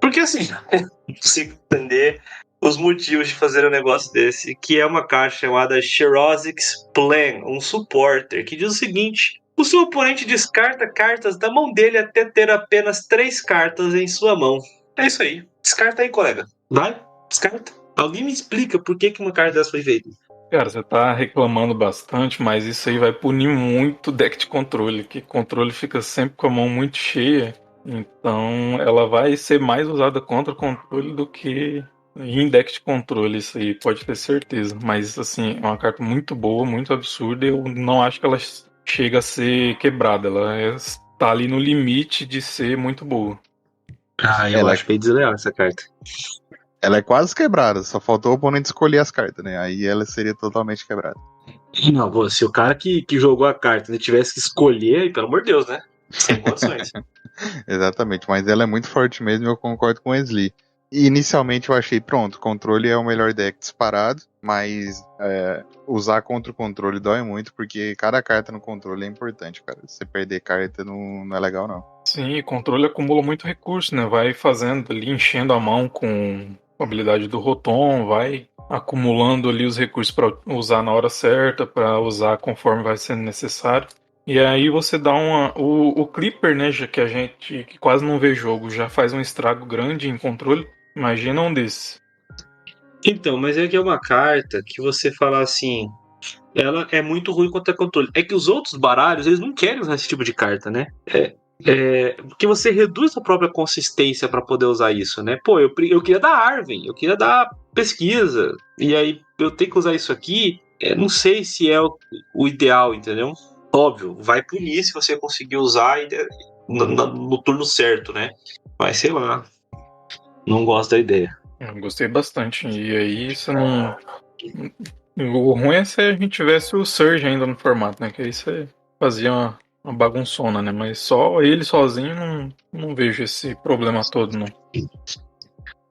Porque assim, não consigo entender os motivos de fazer um negócio desse, que é uma carta chamada Xerosix Plan, um supporter, que diz o seguinte: o seu oponente descarta cartas da mão dele até ter apenas 3 cartas em sua mão. É isso aí. Descarta aí, colega. Vai, descarta. Alguém me explica por que uma carta dessa foi feita. Cara, você tá reclamando bastante, mas isso aí vai punir muito o deck de controle, que controle fica sempre com a mão muito cheia, então ela vai ser mais usada contra controle do que em deck de controle, isso aí pode ter certeza. Mas assim, é uma carta muito boa, muito absurda, eu não acho que ela chega a ser quebrada, ela está ali no limite de ser muito boa. Eu acho bem desleal essa carta. Ela é quase quebrada, só faltou o oponente escolher as cartas, né? Aí ela seria totalmente quebrada. Não, se o cara que jogou a carta ele tivesse que escolher, pelo amor de Deus, né? Sem condições. Exatamente, mas ela é muito forte mesmo e eu concordo com o Wesley. E inicialmente eu achei, pronto, controle é o melhor deck disparado, mas usar contra o controle dói muito, porque cada carta no controle é importante, cara. Se você perder carta não é legal, não. Sim, controle acumula muito recurso, né? Vai fazendo ali, enchendo a mão com a habilidade do Rotom, vai acumulando ali os recursos para usar na hora certa, para usar conforme vai sendo necessário. E aí você dá o Clipper, né? Já que a gente que quase não vê jogo, já faz um estrago grande em controle. Imagina um desses. Então, mas é que é uma carta que você fala assim, ela é muito ruim contra controle. É que os outros baralhos, eles não querem usar esse tipo de carta, né? Porque você reduz a própria consistência para poder usar isso, né? Pô, eu queria dar Arven, eu queria dar pesquisa, e aí eu tenho que usar isso aqui, não sei se é o ideal, entendeu? Óbvio, vai punir se você conseguir usar no turno certo, né? Mas sei lá, não gosto da ideia. Eu gostei bastante. E aí você não. O ruim é se a gente tivesse o Surge ainda no formato, né? Que aí você fazia uma bagunçona, né? Mas só ele sozinho não vejo esse problema todo, não.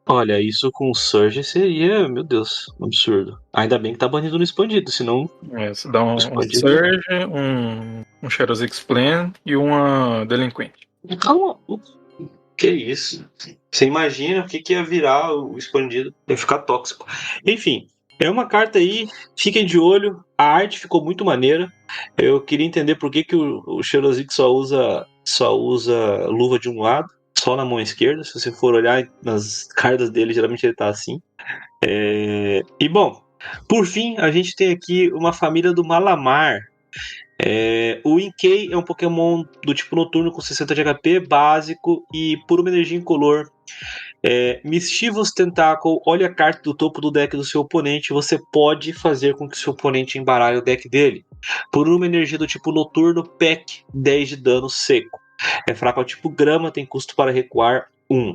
Olha, isso com o Surge seria, meu Deus, um absurdo. Ainda bem que tá banido no expandido, senão Você dá o um expandido. Surge, um Shadows Explain e uma Delinquente. Calma, que isso? Você imagina o que ia virar o expandido? Ia ficar tóxico. Enfim, é uma carta aí, fiquem de olho. A arte ficou muito maneira. Eu queria entender por que o Xerosic só usa luva de um lado, só na mão esquerda. Se você for olhar nas cartas dele, geralmente ele tá assim. E bom, por fim, a gente tem aqui uma família do Malamar. O Inkei é um Pokémon do tipo noturno com 60 de HP, básico e por uma energia incolor. Mischievous Tentacle, olha a carta do topo do deck do seu oponente, você pode fazer com que seu oponente embaralhe o deck dele. Por uma energia do tipo noturno, PEC, 10 de dano seco. É fraco ao tipo grama, tem custo para recuar 1.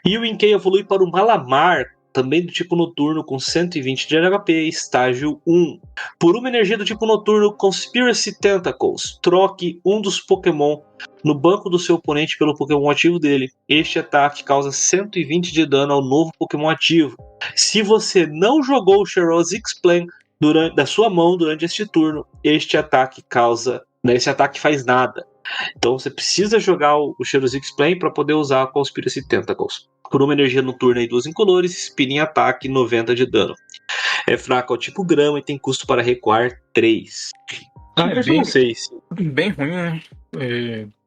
E o Inkei evolui para o Malamar, também do tipo noturno, com 120 de HP, estágio 1. Por uma energia do tipo noturno, Conspiracy Tentacles, troque um dos Pokémon no banco do seu oponente pelo Pokémon ativo dele. Este ataque causa 120 de dano ao novo Pokémon ativo. Se você não jogou o Xerosic Explain da sua mão durante este turno, este ataque faz nada. Então você precisa jogar o Xerosic Explain para poder usar a Conspiracy Tentacles. Por uma energia noturna e 2 incolores, Spin em ataque, 90 de dano. É fraco ao tipo grama e tem custo para recuar 3. Eu já não sei se... Bem ruim, né?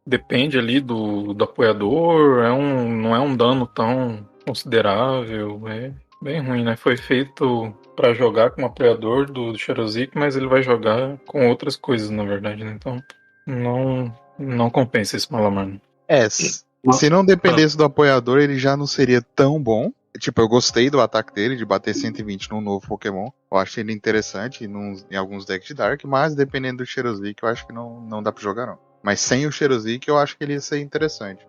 Depende ali do apoiador, não é um dano tão considerável, é bem ruim, né? Foi feito para jogar com o apoiador do Xerosic, mas ele vai jogar com outras coisas, na verdade, né? Então não compensa esse Malamar. Né? Se não dependesse do apoiador, ele já não seria tão bom. Tipo, eu gostei do ataque dele, de bater 120 num novo Pokémon. Eu achei ele interessante em alguns decks de Dark, mas dependendo do Xerosic, eu acho que não dá pra jogar, não. Mas sem o Xerosic, eu acho que ele ia ser interessante.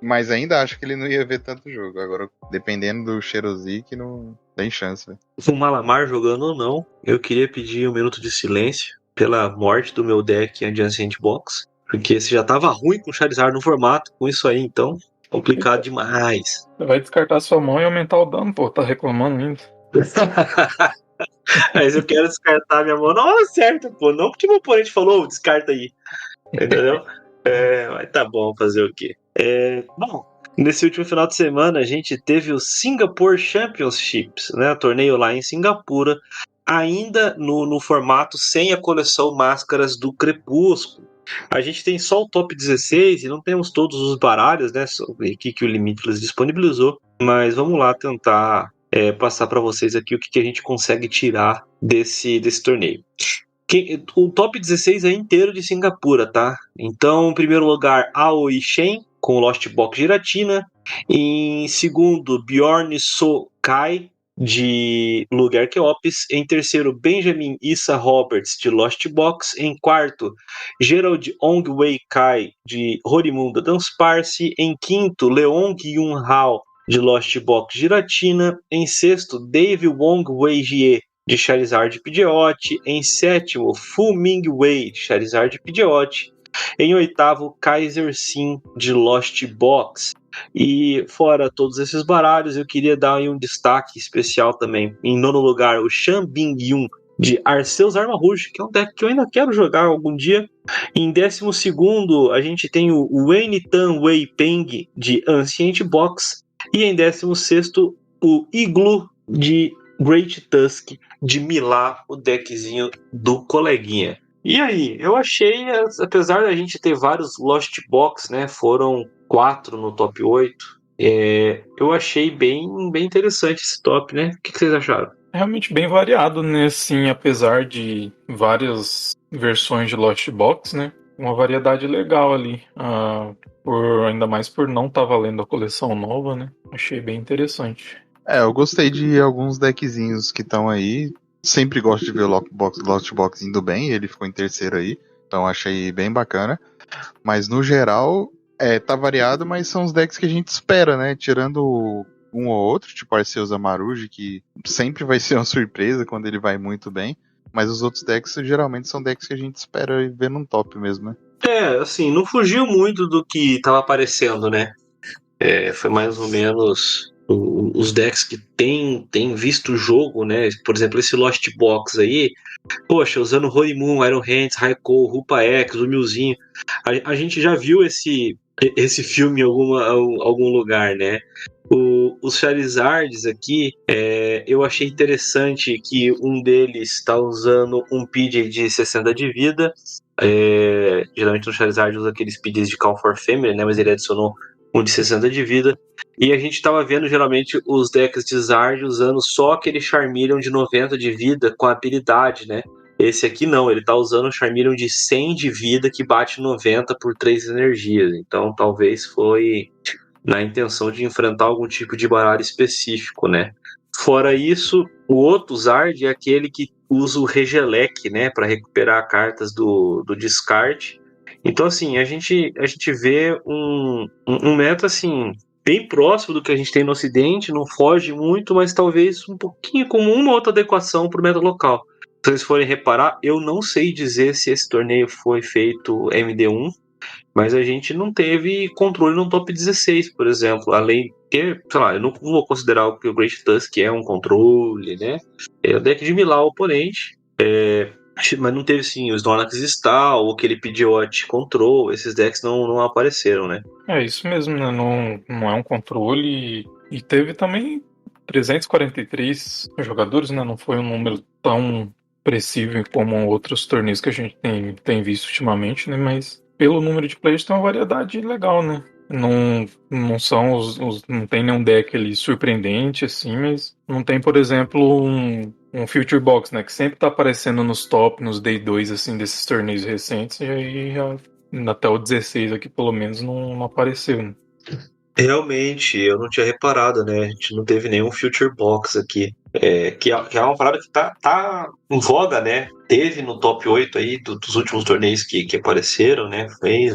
Mas ainda acho que ele não ia ver tanto jogo. Agora, dependendo do Xerosic, não tem chance, velho. O Malamar jogando ou não, eu queria pedir um minuto de silêncio pela morte do meu deck Ancient Box, porque esse já tava ruim com o Charizard no formato, com isso aí, então, complicado demais. Você vai descartar sua mão e aumentar o dano, pô, tá reclamando ainda. Mas eu quero descartar minha mão. Não, certo, pô. Não porque meu oponente falou, descarta aí. Entendeu? Mas tá bom, fazer o quê? Bom, nesse último final de semana a gente teve o Singapore Championships, né? Torneio lá em Singapura, ainda no formato sem a coleção Máscaras do Crepúsculo. A gente tem só o top 16 e não temos todos os baralhos, né? Aqui que o Limitless disponibilizou. Mas vamos lá tentar passar para vocês aqui o que a gente consegue tirar desse torneio. O top 16 é inteiro de Singapura, tá? Então, em primeiro lugar, Aoi Shen, com Lost Box Giratina. Em segundo, Bjorn Sokai, de Lugar Keops. Em terceiro, Benjamin Issa Roberts, de Lost Box. Em quarto, Gerald Ong Wei Kai, de Horimunda Dunsparce. Em quinto, Leong Yun Hao, de Lost Box Giratina. Em sexto, Dave Wong Wei Jie, de Charizard Pidgeot. Em sétimo, Fu Ming Wei, de Charizard Pidgeot. Em oitavo, Kaiser Sim, de Lost Box. E fora todos esses baralhos, eu queria dar aí um destaque especial também. Em nono lugar, o Shan Bing Yun, de Arceus Arma Rouge, que é um deck que eu ainda quero jogar algum dia. Em 12º, a gente tem o Wayne Tan Wei Peng, de Ancient Box. E em 16º, o Iglu, de Great Tusk, de Milá, o deckzinho do coleguinha. E aí, eu achei, apesar da gente ter vários Lost Box, né, foram 4 no top 8, eu achei bem interessante esse top, né? O que vocês acharam? É realmente bem variado, né, assim, apesar de várias versões de Lost Box, né, uma variedade legal ali, ainda mais por não estar valendo a coleção nova, né, achei bem interessante. Eu gostei de alguns deckzinhos que estão aí. Sempre gosto de ver o Lost Box indo bem, ele ficou em terceiro aí, então achei bem bacana. Mas no geral, tá variado, mas são os decks que a gente espera, né? Tirando um ou outro, tipo Arceus Amaruji, que sempre vai ser uma surpresa quando ele vai muito bem. Mas os outros decks geralmente são decks que a gente espera ver num top mesmo, né? Assim, não fugiu muito do que estava aparecendo, né? Foi mais ou menos os decks que tem visto o jogo, né? Por exemplo, esse Lost Box aí, poxa, usando Horimoon, Iron Hands, Raikou, Rupa X, o Milzinho. A gente já viu esse filme em algum lugar, né? Os Charizards aqui, eu achei interessante que um deles está usando um PJ de 60 de vida. Geralmente o Charizard usa aqueles PJs de Call for Family, né? Mas ele adicionou um de 60 de vida. E a gente estava vendo geralmente os decks de Zard usando só aquele Charmeleon de 90 de vida com habilidade, né? Esse aqui não, ele tá usando um Charmeleon de 100 de vida que bate 90 por 3 energias. Então talvez foi na intenção de enfrentar algum tipo de baralho específico, né? Fora isso, o outro Zard é aquele que usa o Regelec, né, para recuperar cartas do descarte. Então, assim, a gente vê um meta, assim, bem próximo do que a gente tem no Ocidente, não foge muito, mas talvez um pouquinho com uma outra adequação para o meta local. Se vocês forem reparar, eu não sei dizer se esse torneio foi feito MD1, mas a gente não teve controle no top 16, por exemplo. Além que, sei lá, eu não vou considerar o que o Great Tusk é um controle, né? É o deck de milar o oponente. Mas não teve, sim, o Snorlax Stall, ou aquele Pidgeot Control, esses decks não apareceram, né? É isso mesmo, né? Não é um controle. E teve também 343 jogadores, né? Não foi um número tão expressivo como outros torneios que a gente tem visto ultimamente, né? Mas pelo número de players tem uma variedade legal, né? Não são não tem nenhum deck ali surpreendente, assim, mas não tem, por exemplo, um Future Box, né? Que sempre tá aparecendo nos top, nos Day 2, assim, desses torneios recentes, e aí já até o 16 aqui, pelo menos, não apareceu, né? Realmente, eu não tinha reparado, né? A gente não teve nenhum Future Box aqui. Que é uma parada que tá em voga, né? Teve no top 8 aí dos últimos torneios que apareceram, né? Fez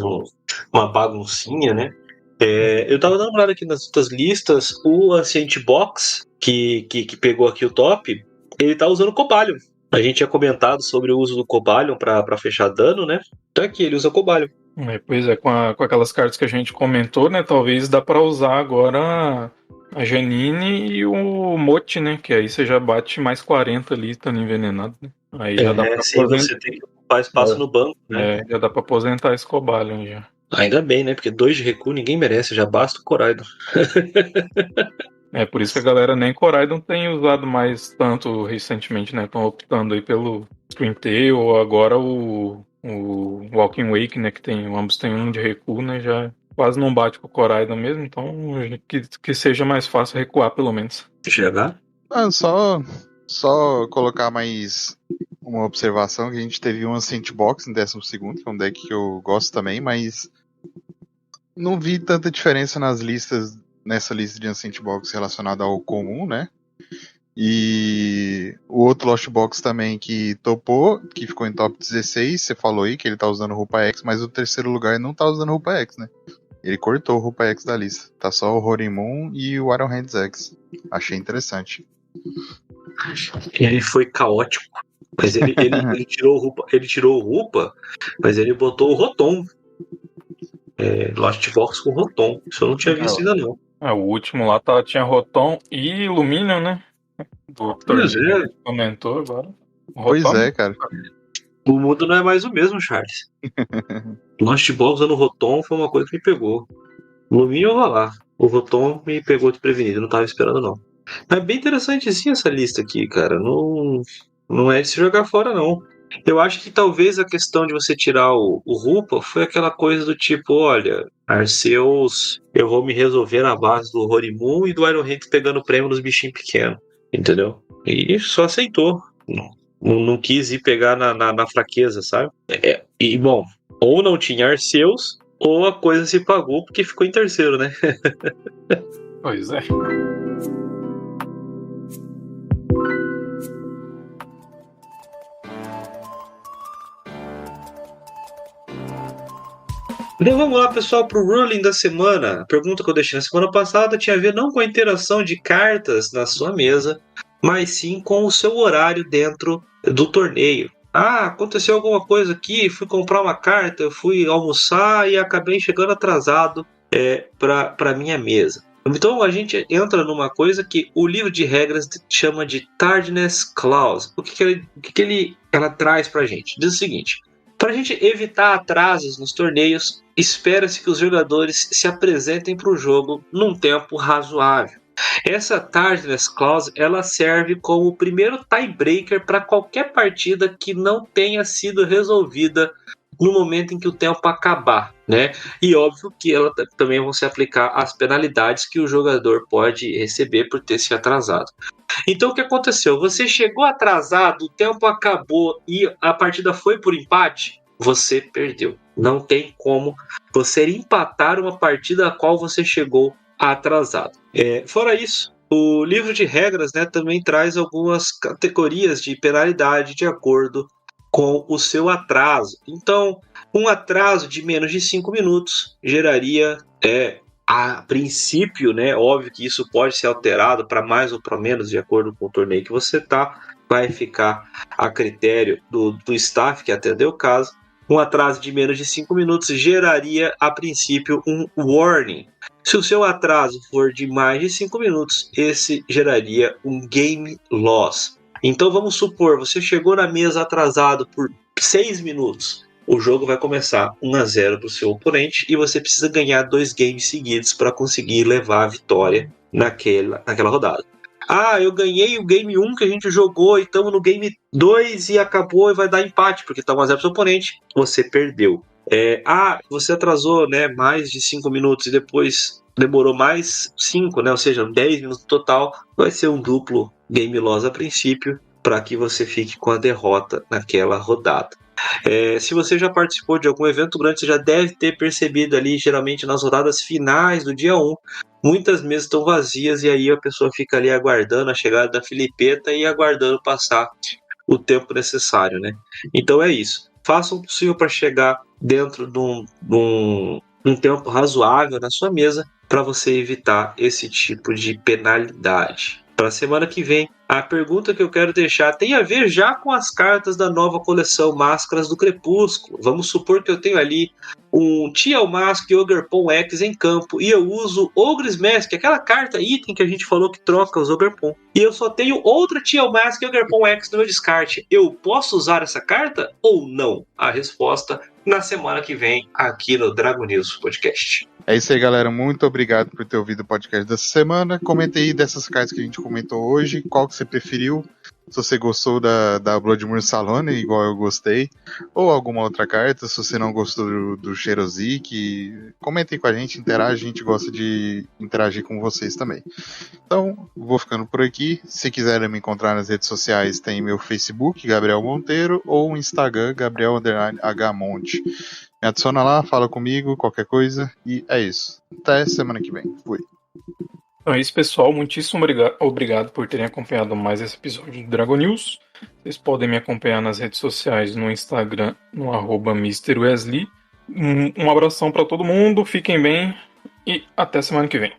uma baguncinha, né? Eu tava dando uma olhada aqui nas outras listas. O Ancient Box, que pegou aqui o top, ele tá usando Cobalion. A gente tinha comentado sobre o uso do Cobalion pra fechar dano, né? Então aqui, ele usa Cobalion. Pois é, com aquelas cartas que a gente comentou, né? Talvez dá pra usar agora a Janine e o Mote, né? Que aí você já bate mais 40 ali, estando envenenado, né? Aí já dá pra Sem você ter que ocupar espaço no banco, né? já dá pra aposentar esse Cobalion já. Ainda bem, né? Porque 2 de recuo ninguém merece, já basta o Coraidon. É por isso que a galera nem Coraidon tem usado mais tanto recentemente, né? Estão optando aí pelo Screamtail ou agora o Walking Wake, né? Que ambos tem um de recuo, né? Já quase não bate com o Coraidon mesmo, então que seja mais fácil recuar pelo menos. GH? Só colocar mais uma observação, que a gente teve um Ancient Box em 12º, que é um deck que eu gosto também, mas não vi tanta diferença nessa lista de Ancient Box relacionada ao comum, né? E o outro Lost Box também que topou, que ficou em top 16, você falou aí que ele tá usando Rupa X, mas o terceiro lugar não tá usando Rupa X, né? Ele cortou o Rupa X da lista. Tá só o Horimoon e o Iron Hands X. Achei interessante. Ele foi caótico. Mas ele tirou o Rupa, mas ele botou o Rotom. Lost Box com Rotom. Isso eu não tinha visto ainda não. O último lá tinha Rotom e Illumination, né? Do torneio que a gente comentou agora. Pois é, cara. O mundo não é mais o mesmo, Charles. Lost Box usando Rotom foi uma coisa que me pegou. Illumination eu vou lá. O Rotom me pegou desprevenido, não tava esperando não. É bem interessante sim essa lista aqui, cara. Não é de se jogar fora, não. Eu acho que talvez a questão de você tirar o Rupa foi aquela coisa do tipo, olha, Arceus, eu vou me resolver na base do Horimoon e do Iron Hands pegando prêmio nos bichinhos pequenos, entendeu? E só aceitou. Não quis ir pegar na fraqueza, sabe? E bom, ou não tinha Arceus, ou a coisa se pagou porque ficou em terceiro, né? Pois é. Então vamos lá, pessoal, para o ruling da semana. A pergunta que eu deixei na semana passada tinha a ver não com a interação de cartas na sua mesa, mas sim com o seu horário dentro do torneio. Ah, aconteceu alguma coisa aqui, fui comprar uma carta, fui almoçar e acabei chegando atrasado para minha mesa. Então a gente entra numa coisa que o livro de regras chama de Tardiness Clause. O que ela traz para a gente? Diz o seguinte: para a gente evitar atrasos nos torneios, espera-se que os jogadores se apresentem para o jogo num tempo razoável. Essa Tardiness Clause ela serve como o primeiro tiebreaker para qualquer partida que não tenha sido resolvida no momento em que o tempo acabar, né? E óbvio que ela também vão se aplicar as penalidades que o jogador pode receber por ter se atrasado. Então o que aconteceu? Você chegou atrasado, o tempo acabou e a partida foi por empate, você perdeu. Não tem como você empatar uma partida a qual você chegou atrasado. Fora isso, o livro de regras, né, também traz algumas categorias de penalidade de acordo com o seu atraso. Então, um atraso de menos de 5 minutos geraria, a princípio, né, óbvio que isso pode ser alterado para mais ou para menos de acordo com o torneio que você está, vai ficar a critério do staff que atendeu o caso. Um atraso de menos de 5 minutos geraria, a princípio, um warning. Se o seu atraso for de mais de 5 minutos, esse geraria um game loss. Então vamos supor, você chegou na mesa atrasado por 6 minutos. O jogo vai começar 1-0 para o seu oponente e você precisa ganhar 2 games seguidos para conseguir levar a vitória naquela rodada. Ah, eu ganhei o game 1 que a gente jogou e estamos no game 2 e acabou e vai dar empate, porque está 1-0 para o seu oponente. Você perdeu. Você atrasou, né, mais de 5 minutos e depois demorou mais 5, né, ou seja, 10 minutos total. Vai ser um duplo game loss a princípio, para que você fique com a derrota naquela rodada. Se você já participou de algum evento grande, você já deve ter percebido ali, geralmente nas rodadas finais do dia 1, muitas mesas estão vazias e aí a pessoa fica ali aguardando a chegada da filipeta e aguardando passar o tempo necessário, né? Então é isso. Faça o possível para chegar dentro de um tempo razoável na sua mesa para você evitar esse tipo de penalidade. Para a semana que vem, a pergunta que eu quero deixar tem a ver já com as cartas da nova coleção Máscaras do Crepúsculo. Vamos supor que eu tenho ali um Tiamat Ogerpon X em campo e eu uso Ogre's Mask, aquela carta item que a gente falou que troca os Ogerpon. E eu só tenho outra Tiamat Ogerpon X no meu descarte. Eu posso usar essa carta ou não? A resposta na semana que vem aqui no Dragon News Podcast. É isso aí, galera. Muito obrigado por ter ouvido o podcast dessa semana. Comenta aí dessas cartas que a gente comentou hoje, qual que você preferiu. Se você gostou da Bloodmoon Salone, igual eu gostei, ou alguma outra carta, se você não gostou do Cherozik, comentem com a gente, interage, a gente gosta de interagir com vocês também. Então, vou ficando por aqui. Se quiserem me encontrar nas redes sociais, tem meu Facebook, Gabriel Monteiro, ou o Instagram, Gabriel_Hmonte. Me adiciona lá, fala comigo, qualquer coisa, e é isso. Até semana que vem. Fui. Então é isso, pessoal. Muitíssimo obrigado por terem acompanhado mais esse episódio do Dragon News. Vocês podem me acompanhar nas redes sociais, no Instagram, no @MrWesley. Um abração para todo mundo, fiquem bem e até semana que vem.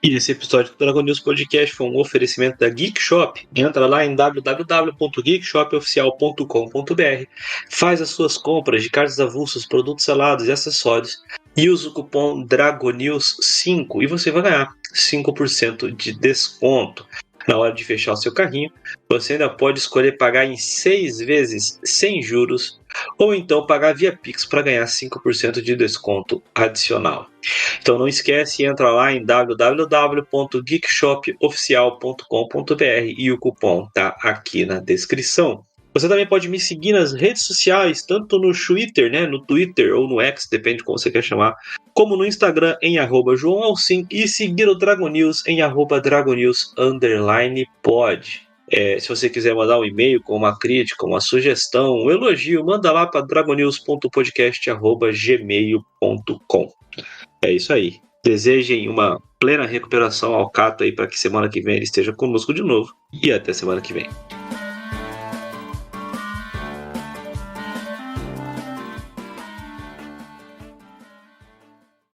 E esse episódio do Dragon News Podcast foi um oferecimento da Geek Shop. Entra lá em www.geekshopOficial.com.br, faz as suas compras de cartas avulsas, produtos selados e acessórios e usa o cupom DRAGONEWS5 e você vai ganhar 5% de desconto. Na hora de fechar o seu carrinho, você ainda pode escolher pagar em 6 vezes sem juros ou então pagar via Pix para ganhar 5% de desconto adicional. Então não esquece, entra lá em www.geekshopoficial.com.br e o cupom está aqui na descrição. Você também pode me seguir nas redes sociais, tanto no Twitter, né, no Twitter ou no X, depende de como você quer chamar, como no Instagram em @JoãoAlcim e seguir o Dragon News em @DragonNews_pod. Se você quiser mandar um e-mail com uma crítica, uma sugestão, um elogio, manda lá para dragonews.podcast@gmail.com. É isso aí. Desejem uma plena recuperação ao Cato aí para que semana que vem ele esteja conosco de novo. E até semana que vem.